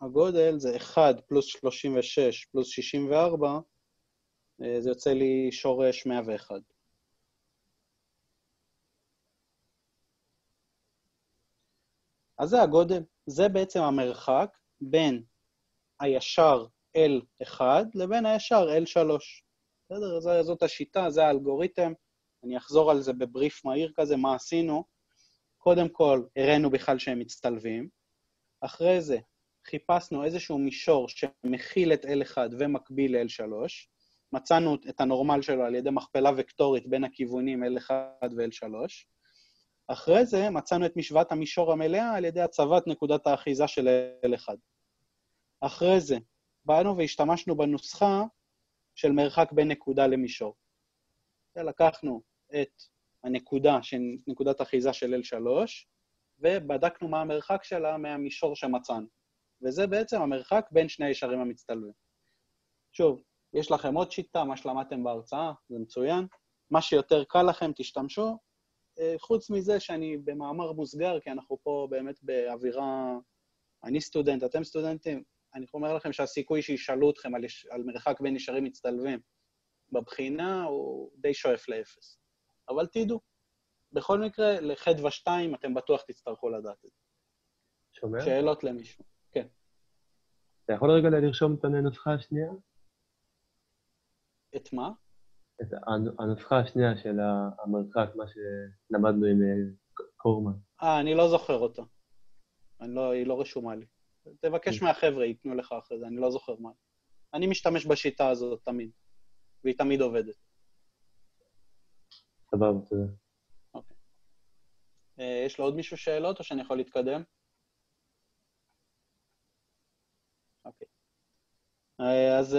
הגודל זה 1 פלוס 36 פלוס 64, זה יוצא לי שורש 101. אז זה הגודל, זה בעצם המרחק בין הישר L1 לבין הישר L3. בסדר? זאת השיטה, זה האלגוריתם. אני אחזור על זה בבריף מהיר כזה, מה עשינו. קודם כל, הראינו בכלל שהם מצטלבים. אחרי זה, חיפשנו איזשהו מישור שמכיל את L1 ומקביל ל-L3. מצאנו את הנורמל שלו על ידי מכפלה וקטורית בין הכיוונים L1 ו-L3. אחרי זה, מצאנו את משוואת המישור המלאה על ידי הצבת נקודת האחיזה של L1. אחרי זה, באנו והשתמשנו בנוסחה של מרחק בין נקודה למישור. לקחנו את הנקודה, נקודת אחיזה של L3, ובדקנו מה המרחק שלה מהמישור שמצאנו. וזה בעצם המרחק בין שני הישרים המצטלבים. שוב, יש לכם עוד שיטה, מה שלמדתם בהרצאה, זה מצוין. מה שיותר קל לכם, תשתמשו. חוץ מזה שאני במאמר מוסגר, כי אנחנו פה באמת באווירה אני סטודנט, אתם סטודנטים, אני אומר לכם שהסיכוי שישאלו אתכם על מרחק בין נשארים מצטלבים בבחינה הוא די שואף לאפס. אבל תדעו, בכל מקרה, לחדווה 2 אתם בטוח תצטרכו לדעת את זה. שומע? שאלות למישהו. כן. אתה יכול רגע לרשום את הנוסחה השנייה? את מה? את הנוסחה השנייה של המרחק, מה שלמדנו עם קורמן. אני לא זוכר אותה. היא לא רשומה לי. תבקש מהחבר'ה, ייתנו לך אחרי זה, אני לא זוכר מה. אני משתמש בשיטה הזאת תמיד, והיא תמיד עובדת. סבבה, תודה. אוקיי. יש לו עוד מישהו שאלות, או שאני יכול להתקדם? אוקיי. אז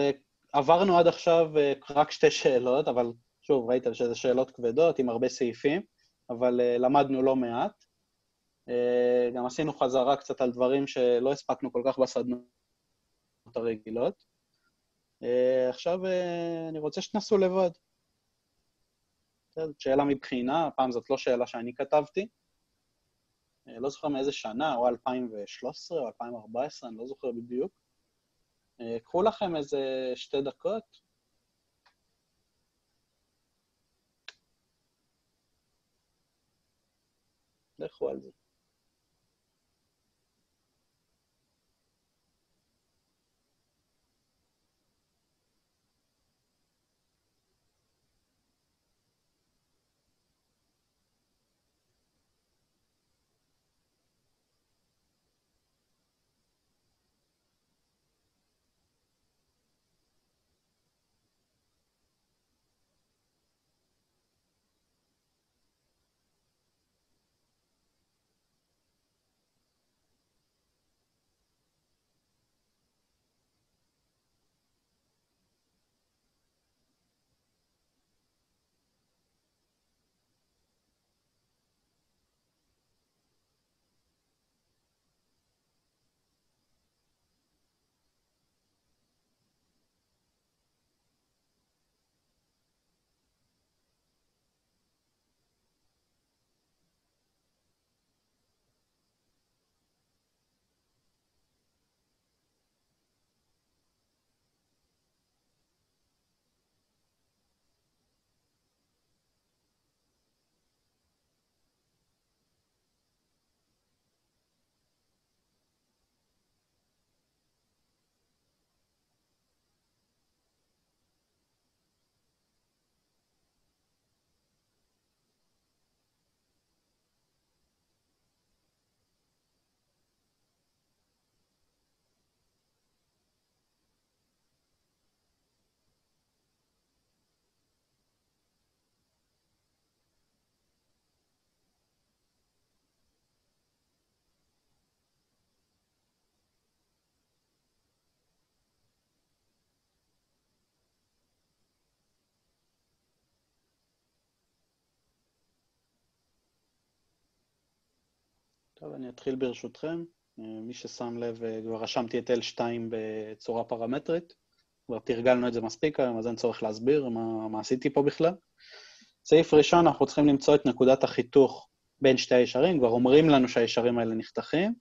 עברנו עד עכשיו רק 2 שאלות, אבל שוב, ראית שזה שאלות כבדות עם הרבה סעיפים, אבל למדנו לא מעט. גם עשינו חזרה קצת על דברים שלא הספקנו כל כך בסדנות הרגילות. עכשיו אני רוצה שתנסו לבד. זאת שאלה מבחינה, הפעם זאת לא שאלה שאני כתבתי. לא זוכר מאיזה שנה, או 2013 או 2014, אני לא זוכר בדיוק. קחו לכם איזה 2 דקות. לכו על זה. טוב, אני אתחיל ברשותכם. מי ששם לב, כבר רשמתי את L2 בצורה פרמטרית. כבר תרגלנו את זה מספיק היום, אז אין צורך להסביר מה עשיתי פה בכלל. סעיף ראשון, אנחנו צריכים למצוא את נקודת החיתוך בין 2 הישרים. כבר אומרים לנו שהישרים האלה נחתכים.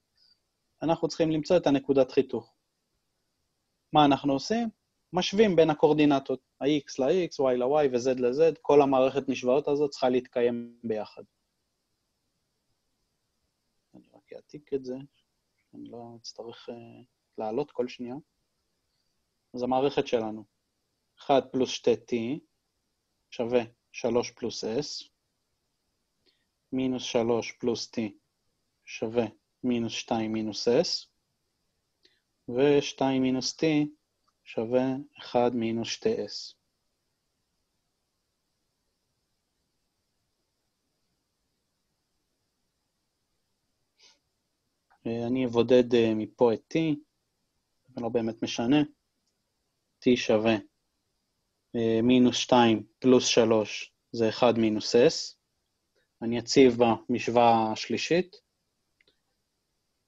אנחנו צריכים למצוא את הנקודת חיתוך. מה אנחנו עושים? משווים בין הקורדינטות, ה-X ל-X, Y ל-Y ו-Z ל-Z. כל המערכת משוואות הזאת צריכה להתקיים ביחד. אני רק אעתיק את זה, אני לא אצטרך לעלות כל שנייה. אז המערכת שלנו, 1 פלוס 2t שווה 3 פלוס s, מינוס 3 פלוס t שווה מינוס 2 מינוס s, ו-2 מינוס t שווה 1 מינוס 2s. אני אבודד מפה את t, זה לא באמת משנה. t שווה מינוס 2 פלוס 3 זה 1 מינוס s. אני אציב במשוואה השלישית.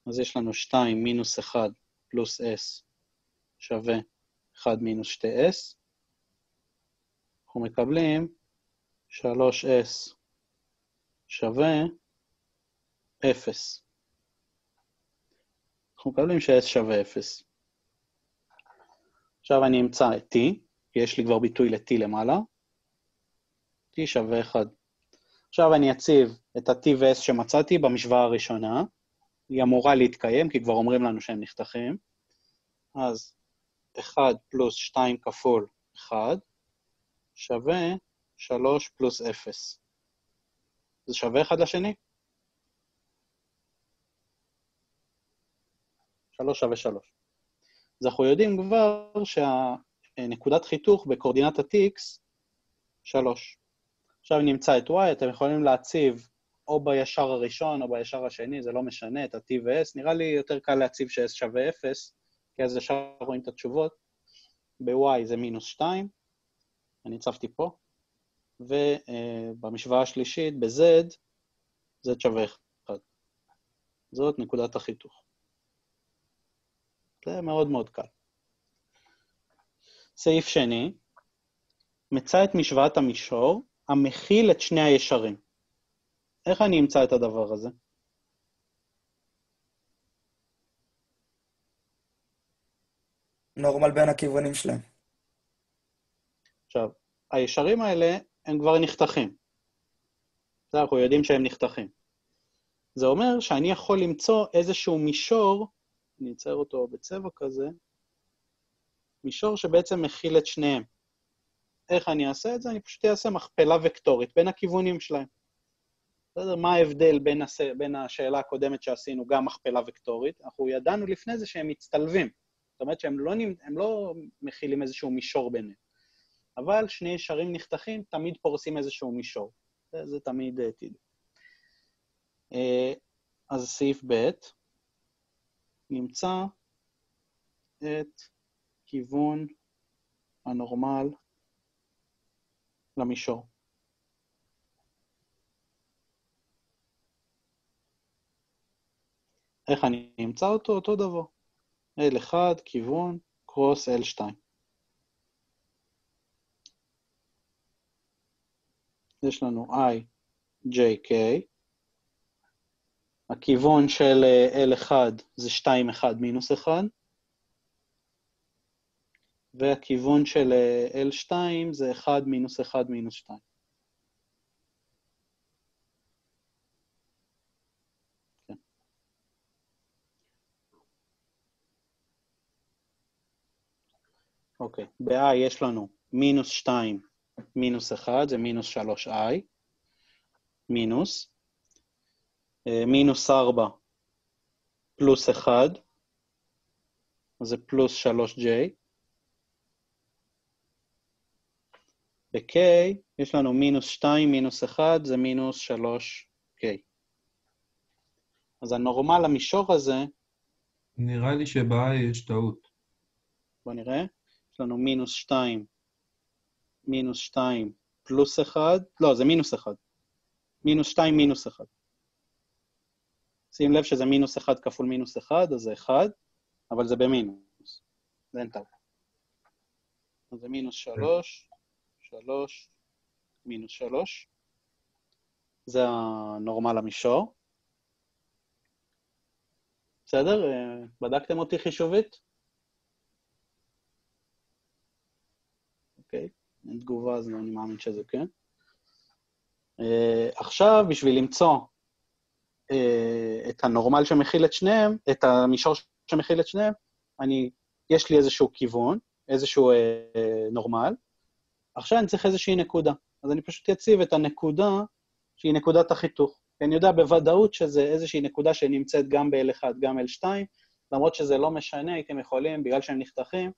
אז יש לנו 2 מינוס 1 פלוס s שווה 1 מינוס 2s. אנחנו מקבלים 3s שווה 0. אנחנו מקבלים ש-s שווה 0. עכשיו אני אמצא את t, כי יש לי כבר ביטוי ל-t למעלה. t שווה 1. עכשיו אני אציב את ה-t ו-s שמצאתי במשוואה הראשונה. היא אמורה להתקיים, כי כבר אומרים לנו שהם נחתכים. אז 1 פלוס 2 כפול 1 שווה 3 פלוס 0. זה שווה אחד לשני? 3 שווה 3. אז אנחנו יודעים כבר שהנקודת חיתוך בקורדינטת x 3. עכשיו נמצא את y, אתם יכולים להציב או בישר הראשון או בישר השני, זה לא משנה, את ה-t ו-s. נראה לי יותר קל להציב ש-s שווה 0, כי אז ישר רואים את התשובות. ב-y זה מינוס 2, אני הצבתי פה, ובמשוואה השלישית, ב-z, z שווה 1. זאת נקודת החיתוך. זה מאוד מאוד קל. סעיף שני, מצא את משוואת המישור, המכיל את שני הישרים. איך אני אמצא את הדבר הזה? נורמל בין הכיוונים שלהם. עכשיו, הישרים האלה הם כבר נחתכים. זה אנחנו יודעים שהם נחתכים. זה אומר שאני יכול למצוא איזשהו מישור, אני אצייר אותו בצבע כזה, מישור שבעצם מכיל את שניהם. איך אני אעשה את זה? אני פשוט אעשה מכפלה וקטורית בין הכיוונים שלהם. בסדר? מה ההבדל בין השאלה הקודמת שעשינו, גם מכפלה וקטורית? אנחנו ידענו לפני זה שהם מצטלבים. זאת אומרת שהם לא מכילים איזשהו מישור ביניהם. אבל שני ישרים נחתכים תמיד פורסים איזשהו מישור. זה תמיד תדעו. אז סעיף ב' נמצא את כיוון הנורמל למישור. איך אני אמצא אותו? אותו דבר. L1, כיוון, קרוס L2. יש לנו I, J, K. הכיוון של L1 זה 2, 1, מינוס 1. והכיוון של L2 זה 1, מינוס 1, מינוס 2. כן. אוקיי, ב-I יש לנו מינוס 2, מינוס 1, זה מינוס 3i, מינוס, מינוס 4, פלוס 1, זה פלוס 3j, ב-k יש לנו מינוס 2, מינוס 1, זה מינוס 3k. אז הנורמל המישור הזה, נראה לי שבה יש טעות. בוא נראה, יש לנו מינוס 2, מינוס 2 פלוס 1, לא, זה מינוס 1. מינוס 2 מינוס 1. שים לב שזה מינוס 1 כפול מינוס 1, אז זה 1, אבל זה במינוס. זה אין טעות. אז זה מינוס 3, 3, מינוס 3. זה הנורמל המישור. בסדר? בדקתם אותי חישובית? אוקיי. אין תגובה, אז אני מאמין שזה כן. עכשיו, בשביל למצוא את הנורמל שמכיל את שניהם, את המישור שמכיל את שניהם, יש לי איזשהו כיוון, איזשהו נורמל, עכשיו אני צריך איזושהי נקודה. אז אני פשוט אציב את הנקודה שהיא נקודת החיתוך. אני יודע בוודאות שזה איזושהי נקודה שנמצאת גם ב-L1, גם L2, למרות שזה לא משנה, הייתם יכולים, בגלל שהם נחתכים,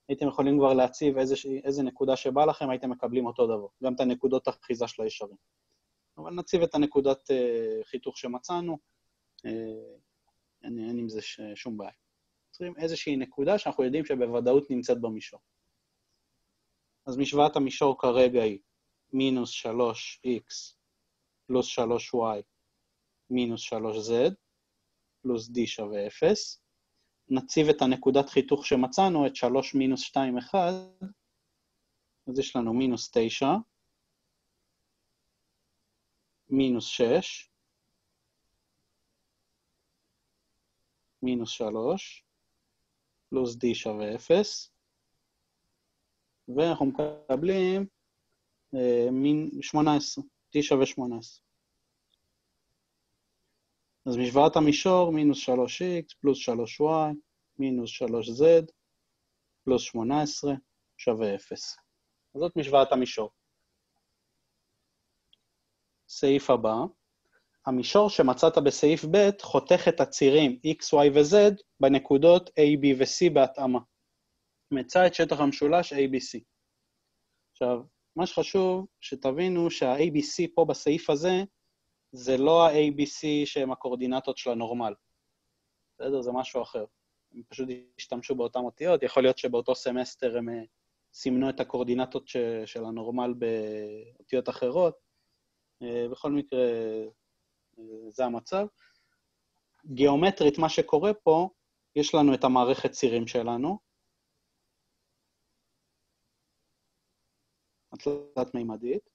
הייתם יכולים כבר להציב איזה נקודה שבא לכם, הייתם מקבלים אותו דבר, גם את הנקודות האחיזה של הישרים. אבל נציב את הנקודת חיתוך שמצאנו, אין עם זה שום בעיה. צריכים איזושהי נקודה שאנחנו יודעים שבוודאות נמצאת במישור. אז משוואת המישור כרגע היא מינוס 3x פלוס 3y מינוס 3z פלוס d שווה 0. נציב את הנקודת חיתוך שמצאנו, את 3 מינוס 2, 1, אז יש לנו מינוס 9, מינוס 6, מינוס 3, פלוס D שווה 0, ואנחנו מקבלים 18, T שווה 18. אז משוואת המישור, מינוס 3x פלוס 3y, מינוס 3z, פלוס 18, שווה 0. אז זאת משוואת המישור. סעיף הבא, המישור שמצאת בסעיף ב' חותך את הצירים x, y ו-z בנקודות a, b ו-c בהתאמה. מצא את שטח המשולש ABC. עכשיו, מה שחשוב שתבינו שה-ABC פה בסעיף הזה, זה לא ה-ABC שהם הקורדינטות של הנורמל. בסדר? זה משהו אחר. הם פשוט השתמשו באותם אותיות, יכול להיות שבאותו סמסטר הם סימנו את הקורדינטות של הנורמל באותיות אחרות. בכל מקרה, זה המצב. גיאומטרית, מה שקורה פה, יש לנו את המערכת צירים שלנו, התלת מימדית.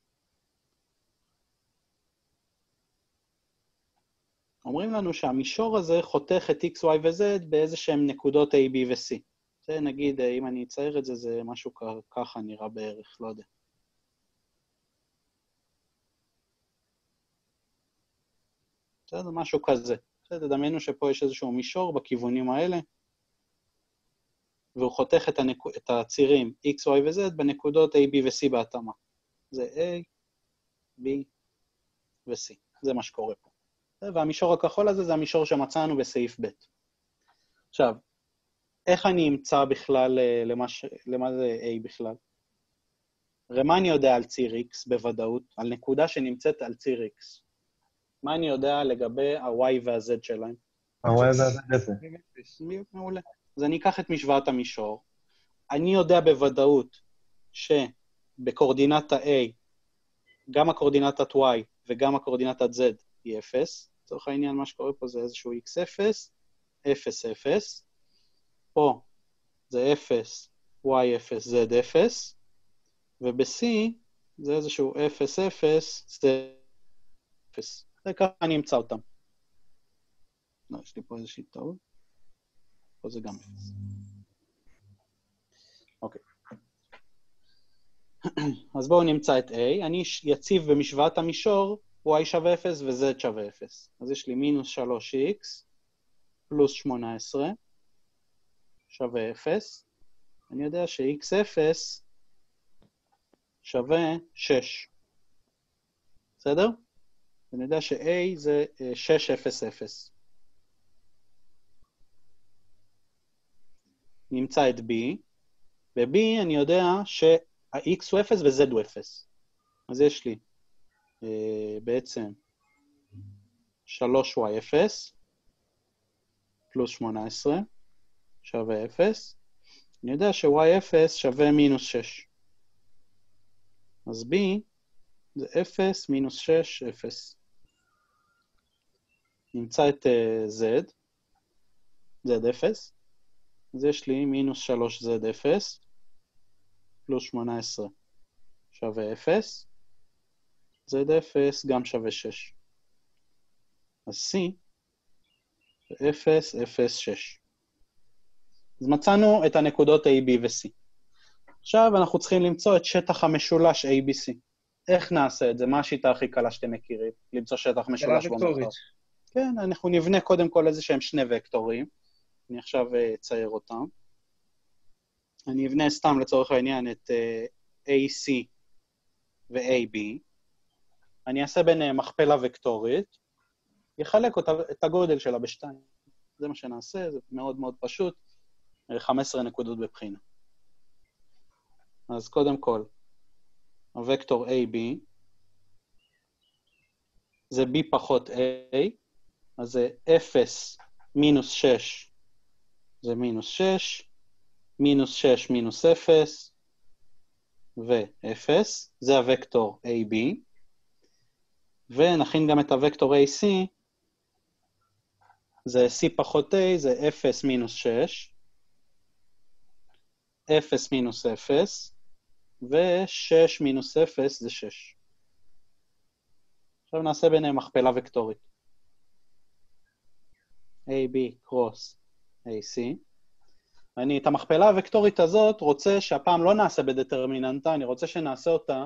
אומרים לנו שהמישור הזה חותך את x, y ו-z באיזה שהם נקודות a, b ו-c. זה נגיד, אם אני אצייר את זה, זה משהו ככה נראה בערך, לא יודע. זה משהו כזה. תדמיינו שפה יש איזשהו מישור בכיוונים האלה, והוא חותך את הצירים x, y ו-z בנקודות a, b ו-c בהתאמה. זה a, b ו-c. זה מה שקורה פה. והמישור הכחול הזה זה המישור שמצאנו בסעיף ב'. עכשיו, איך אני אמצא בכלל למה זה a בכלל? הרי מה אני יודע על ציר x בוודאות? על נקודה שנמצאת על ציר x. מה אני יודע לגבי ה-y וה-z שלהם? ה-y וה-z. מעולה. אז אני אקח את משוואת המישור. אני יודע בוודאות שבקורדינטה A, גם הקורדינטת y וגם הקורדינטת z היא 0. לצורך העניין, מה שקורה פה זה איזשהו x0, 0, 0. פה זה 0, y0, z0. וב-C זה איזשהו 0, 0, z 0. זה ככה אני אמצא אותם. לא, יש לי פה איזושהי טעות. פה זה גם 0. אוקיי. אז בואו נמצא את A. אני יציב במשוואת המישור, y שווה 0 ו-z שווה 0. אז יש לי מינוס 3x פלוס 18 שווה 0. אני יודע ש-x0 שווה 6. בסדר? אני יודע ש-a זה 6, 0, 0. נמצא את b. ב-b אני יודע שה-x הוא 0 ו-z הוא 0. אז יש לי בעצם 3y0 פלוס 18 שווה 0. אני יודע ש-y0 שווה מינוס 6. אז b זה 0 מינוס 6, 0. נמצא את z, z0. אז יש לי מינוס 3z0 פלוס 18 שווה 0. z0 גם שווה 6. אז c זה 0, 0, 6. אז מצאנו את הנקודות a, b ו-c. עכשיו אנחנו צריכים למצוא את שטח המשולש ABC. איך נעשה את זה? מה השיטה הכי קלה שאתם מכירים? למצוא שטח משולש במרחב. כן, אנחנו נבנה קודם כל איזה שהם שני וקטורים. אני עכשיו אצייר אותם. אני אבנה סתם לצורך העניין את AC ו-AB. אני אעשה ביניהם מכפלה וקטורית. יחלק את הגודל שלה בשתיים. זה מה שנעשה, זה מאוד מאוד פשוט. 15 נקודות בבחינה. אז קודם כל, הוקטור AB זה B פחות A, אז זה 0 מינוס 6 זה מינוס 6, מינוס 6 מינוס 0 ו-0, זה הוקטור AB, ונכין גם את הוקטור AC, זה C פחות A, זה 0 מינוס 6, 0 מינוס 0, ו-6 מינוס 0 זה 6. עכשיו נעשה ביניהם מכפלה וקטורית. AB קרוס AC. אני את המכפלה הוקטורית הזאת רוצה שהפעם לא נעשה בדטרמיננטה, אני רוצה שנעשה אותה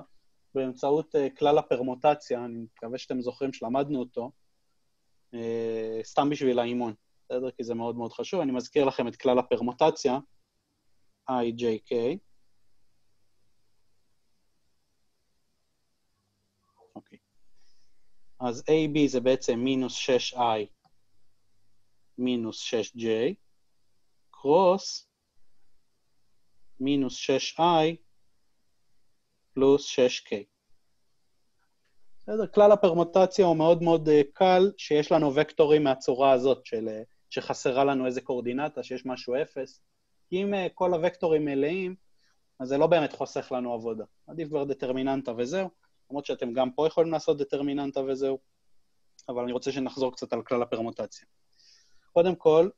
באמצעות כלל הפרמוטציה, אני מקווה שאתם זוכרים שלמדנו אותו, סתם בשביל האימון, בסדר? כי זה מאוד מאוד חשוב. אני מזכיר לכם את כלל הפרמוטציה, IJK. אוקיי. אז AB זה בעצם מינוס 6I מינוס 6J, קרוס מינוס 6I פלוס 6K. בסדר, כלל הפרמוטציה הוא מאוד מאוד קל, שיש לנו וקטורים מהצורה הזאת, שחסרה לנו איזה קורדינטה, שיש משהו 0. כי אם כל הוקטורים מלאים, אז זה לא באמת חוסך לנו עבודה. עדיף כבר דטרמיננטה וזהו, למרות שאתם גם פה יכולים לעשות דטרמיננטה וזהו, אבל אני רוצה שנחזור קצת על כלל הפרמוטציה. קודם כל,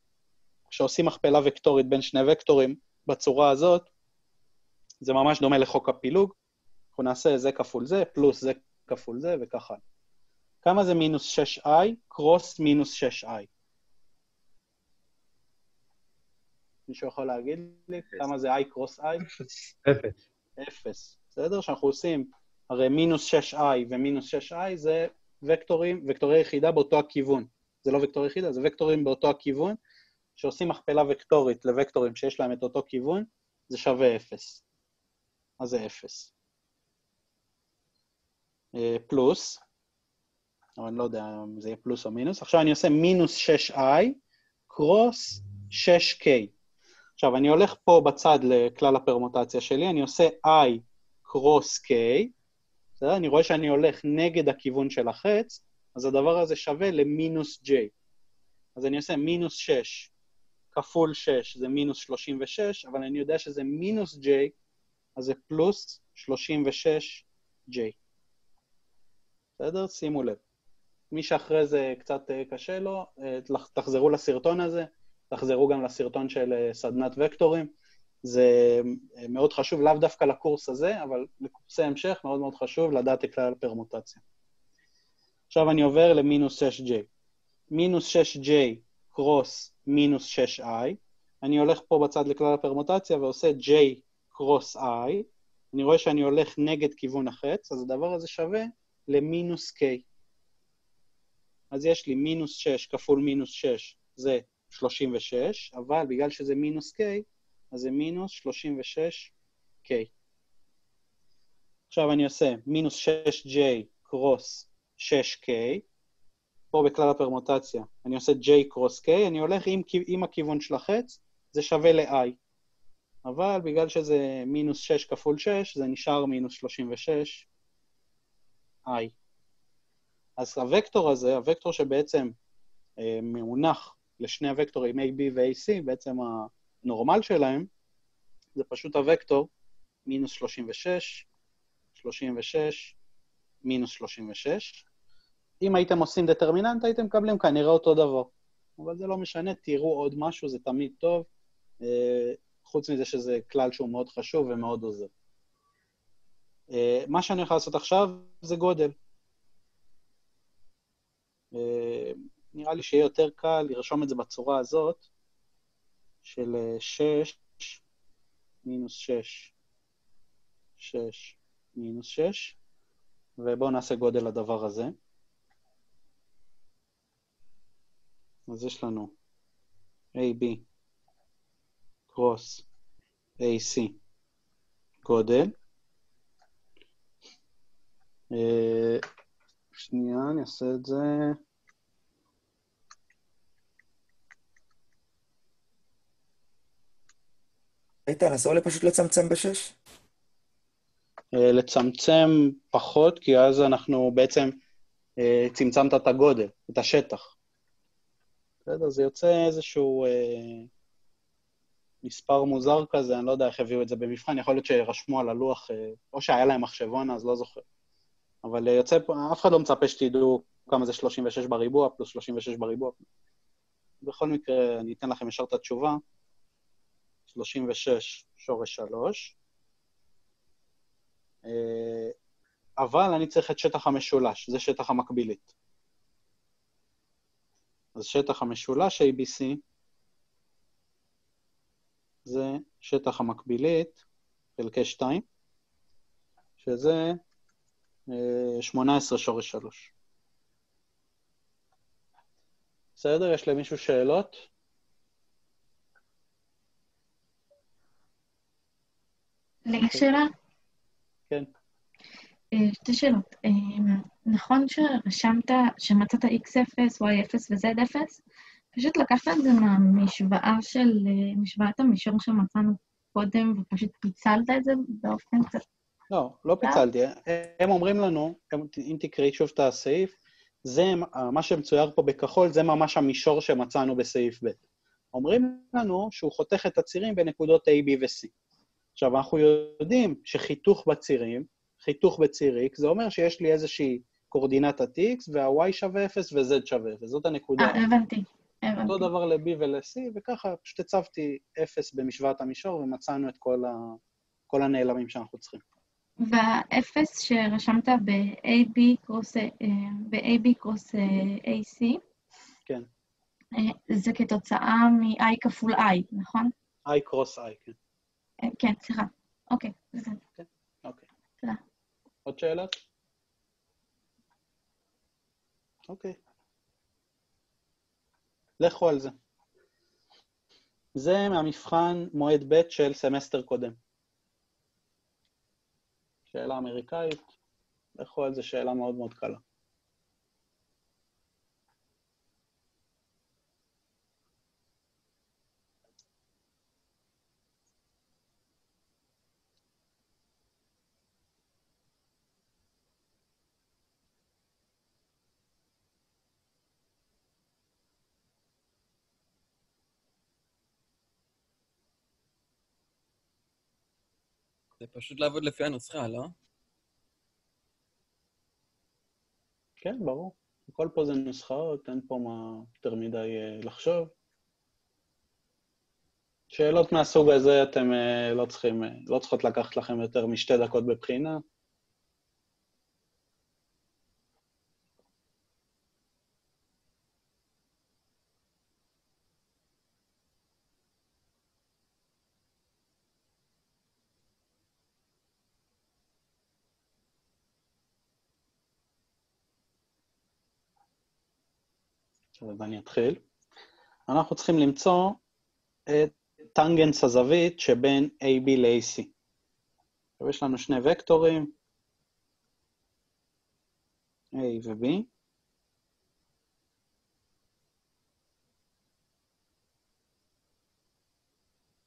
כשעושים מכפלה וקטורית בין שני וקטורים בצורה הזאת, זה ממש דומה לחוק הפילוג, אנחנו נעשה זה כפול זה, פלוס זה כפול זה, וככה. כמה זה מינוס 6i? קרוס מינוס 6i. מישהו יכול להגיד לי כמה זה i קרוס i? 0. 0. בסדר? שאנחנו עושים, הרי מינוס 6i ומינוס 6i זה וקטורי יחידה באותו הכיוון. זה לא וקטור יחידה, זה וקטורים באותו הכיוון, שעושים מכפלה וקטורית לוקטורים שיש להם את אותו כיוון, זה שווה 0. אז זה 0. פלוס, אבל אני לא יודע אם זה יהיה פלוס או מינוס. עכשיו אני עושה מינוס 6i קרוס 6k. עכשיו אני הולך פה בצד לכלל הפרמוטציה שלי, אני עושה i קרוס k, בסדר? אני רואה שאני הולך נגד הכיוון של החץ, אז הדבר הזה שווה למינוס j. אז אני עושה מינוס 6 כפול 6 זה מינוס 36, אבל אני יודע שזה מינוס j, אז זה פלוס 36j. בסדר? שימו לב. מי שאחרי זה קצת קשה לו, תחזרו לסרטון הזה, תחזרו גם לסרטון של סדנת וקטורים. זה מאוד חשוב, לאו דווקא לקורס הזה, אבל לקורסי המשך מאוד מאוד חשוב לדעת את כלל הפרמוטציה. עכשיו אני עובר למינוס 6j. מינוס 6j קרוס מינוס 6i. אני הולך פה בצד לכלל הפרמוטציה ועושה j קרוס i. אני רואה שאני הולך נגד כיוון החץ, אז הדבר הזה שווה למינוס k. אז יש לי מינוס 6 כפול מינוס 6 זה 36, אבל בגלל שזה מינוס k, אז זה מינוס 36k. עכשיו אני עושה מינוס 6j קרוס 6k, פה בכלל הפרמוטציה, אני עושה j קרוס k, אני הולך עם הכיוון של החץ, זה שווה ל-i. אבל בגלל שזה מינוס 6 כפול 6, זה נשאר מינוס 36i. אז הוקטור הזה, הוקטור שבעצם מאונח לשני הוקטורים AB ו-AC, בעצם הנורמל שלהם, זה פשוט הוקטור מינוס 36, 36, מינוס 36. אם הייתם עושים דטרמיננט, הייתם מקבלים כנראה אותו דבר. אבל זה לא משנה, תראו עוד משהו, זה תמיד טוב, חוץ מזה שזה כלל שהוא מאוד חשוב ומאוד עוזר. מה שאני יכול לעשות עכשיו זה גודל. נראה לי שיהיה יותר קל לרשום את זה בצורה הזאת, של 6 מינוס 6, 6 מינוס 6, ובואו נעשה גודל לדבר הזה. אז יש לנו AB קרוס AC גודל. שנייה, אני אעשה את זה. איתן, אסור לי פשוט לצמצם ב6? לצמצם פחות, כי אז אנחנו בעצם צמצמת את הגודל, את השטח. בסדר, זה יוצא איזשהו מספר מוזר כזה, אני לא יודע איך הביאו את זה במבחן, יכול להיות שרשמו על הלוח, או שהיה להם מחשבון, אז לא זוכר. אבל יוצא פה, אף אחד לא מצפה שתדעו כמה זה 36 בריבוע, פלוס 36 בריבוע. בכל מקרה, אני אתן לכם ישר את התשובה. 36 שורש 3. אבל אני צריך את שטח המשולש, זה שטח המקבילית. אז שטח המשולש ABC זה שטח המקבילית חלקי 2, שזה 18 שורש 3. בסדר? יש למישהו שאלות? לי שאלה? כן. שתי שאלות. נכון שמצאת x0, y0 ו-z0? פשוט לקחת את זה מהמשוואה של משוואת המישור שמצאנו קודם, ופשוט פיצלת את זה באופן קצת... לא פיצלתי. הם אומרים לנו, אם תקראי שוב את הסעיף, זה מה שמצויר פה בכחול, זה ממש המישור שמצאנו בסעיף ב'. אומרים לנו שהוא חותך את הצירים בנקודות A, B ו-C. עכשיו, אנחנו יודעים שחיתוך בצירים, חיתוך בציר X, זה אומר שיש לי איזושהי קורדינטת X, וה-Y שווה 0 ו-Z שווה 0. זאת הנקודה. הבנתי. אותו דבר ל-B ול-C, וככה פשוט הצבתי 0 במשוואת המישור, ומצאנו את כל הנעלמים שאנחנו צריכים. וה-0 שרשמת ב-AB קרוס AC, כן. זה כתוצאה מ-I כפול I, נכון? I קרוס I, כן. כן, סליחה. אוקיי, בסדר. אוקיי. תודה. עוד שאלות? אוקיי. לכו על זה. זה מהמבחן מועד ב' של סמסטר קודם. שאלה אמריקאית, לכו על זה, שאלה מאוד מאוד קלה. זה פשוט לעבוד לפי הנוסחה, לא? כן, ברור. הכל פה זה נוסחאות, אין פה מה יותר מדי לחשוב. שאלות מהסוג הזה אתם לא צריכות לקחת לכם יותר משתי דקות בבחינה. אז אני אתחיל. אנחנו צריכים למצוא את טנגנס הזווית שבין AB ל-AC. עכשיו יש לנו שני וקטורים, A ו-B.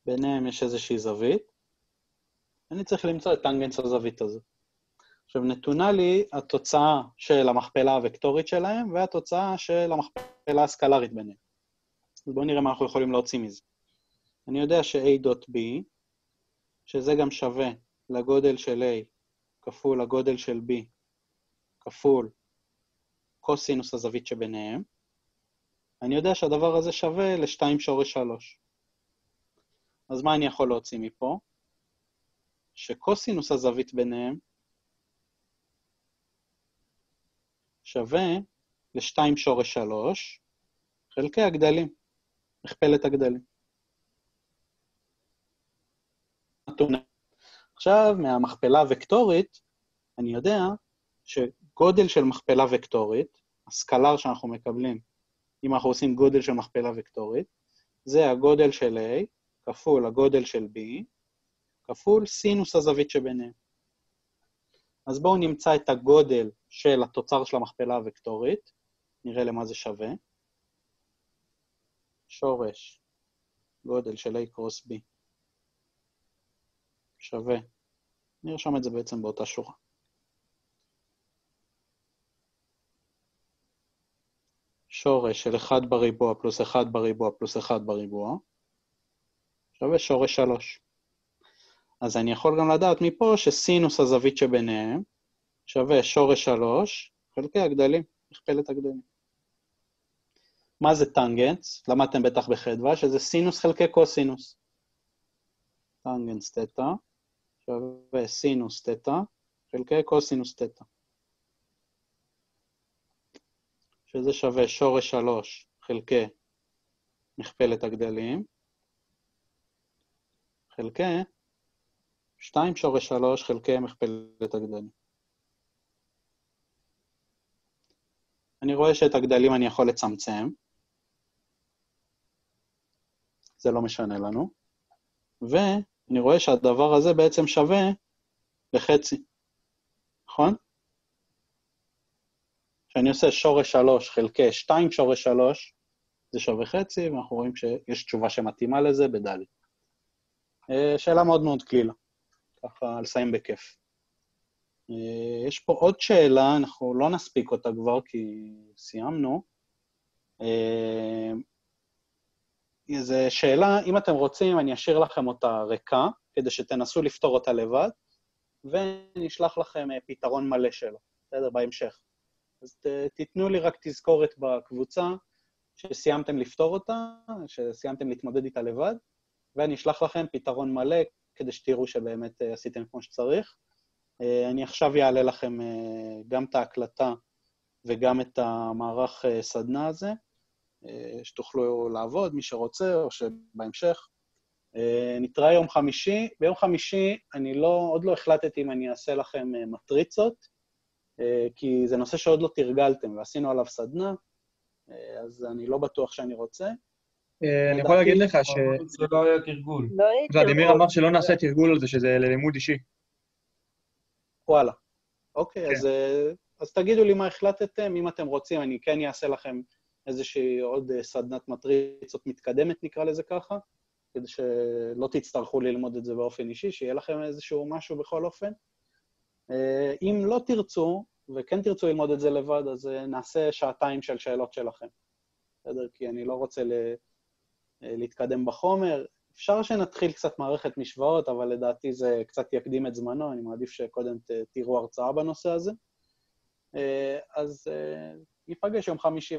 ביניהם יש איזושהי זווית. אני צריך למצוא את טנגנס הזווית הזו. עכשיו נתונה לי התוצאה של המכפלה הוקטורית שלהם, והתוצאה של המכפלה הסקלרית ביניהם. אז בואו נראה מה אנחנו יכולים להוציא מזה. אני יודע ש-A.B, שזה גם שווה לגודל של A כפול לגודל של B, כפול קוסינוס הזווית שביניהם. אני יודע שהדבר הזה שווה ל-2 שורש 3. אז מה אני יכול להוציא מפה? שקוסינוס הזווית ביניהם שווה ל-2 שורש 3 חלקי הגדלים, מכפלת הגדלים. עכשיו, מהמכפלה הוקטורית, אני יודע שגודל של מכפלה וקטורית, הסקלר שאנחנו מקבלים, אם אנחנו עושים גודל של מכפלה וקטורית, זה הגודל של A כפול הגודל של B, כפול סינוס הזווית שביניהם. אז בואו נמצא את הגודל של התוצר של המכפלה הוקטורית, נראה למה זה שווה. שורש גודל של A קרוס B שווה, נרשום את זה בעצם באותה שורה. שורש של 1 בריבוע פלוס 1 בריבוע פלוס 1 בריבוע שווה שורש 3. אז אני יכול גם לדעת מפה שסינוס הזווית שביניהם שווה שורש 3 חלקי הגדלים, מכפלת הגדלים. מה זה טנגנס? למדתם בטח בחדווה, שזה סינוס חלקי קוסינוס. טנגנס תטא שווה סינוס תטא חלקי קוסינוס תטא. שזה שווה שורש 3 חלקי מכפלת הגדלים, חלקי 2 שורש 3 חלקי מכפלת הגדלים. אני רואה שאת הגדלים אני יכול לצמצם, זה לא משנה לנו, ואני רואה שהדבר הזה בעצם שווה לחצי, נכון? כשאני עושה שורש 3 חלקי 2 שורש 3, זה שווה חצי, ואנחנו רואים שיש תשובה שמתאימה לזה בדלי. שאלה מאוד מאוד קלילה, ככה לסיים בכיף. יש פה עוד שאלה, אנחנו לא נספיק אותה כבר כי סיימנו. זו שאלה, אם אתם רוצים, אני אשאיר לכם אותה ריקה, כדי שתנסו לפתור אותה לבד, ואני אשלח לכם פתרון מלא שלה, בסדר, בהמשך. אז תיתנו לי רק תזכורת בקבוצה, שסיימתם לפתור אותה, שסיימתם להתמודד איתה לבד, ואני אשלח לכם פתרון מלא, כדי שתראו שבאמת עשיתם כמו שצריך. אני עכשיו אעלה לכם גם את ההקלטה, וגם את המערך סדנה הזה, שתוכלו לעבוד, מי שרוצה, או שבהמשך. נתראה יום חמישי. ביום חמישי אני עוד לא החלטתי אם אני אעשה לכם מטריצות, כי זה נושא שעוד לא תרגלתם, ועשינו עליו סדנה, אז אני לא בטוח שאני רוצה. אני יכול להגיד לך שלא היה תרגול. ולדימיר אמר שלא נעשה תרגול על זה, שזה ללימוד אישי. וואלה. אוקיי, אז תגידו לי מה החלטתם, אם אתם רוצים, אני כן אעשה לכם איזושהי עוד סדנת מטריצות מתקדמת, נקרא לזה ככה, כדי שלא תצטרכו ללמוד את זה באופן אישי, שיהיה לכם איזשהו משהו בכל אופן. אם לא תרצו, וכן תרצו ללמוד את זה לבד, אז נעשה שעתיים של שאלות שלכם. בסדר? כי אני לא רוצה להתקדם בחומר. אפשר שנתחיל קצת מערכת משוואות, אבל לדעתי זה קצת יקדים את זמנו, אני מעדיף שקודם תראו הרצאה בנושא הזה. אז ניפגש יום חמישי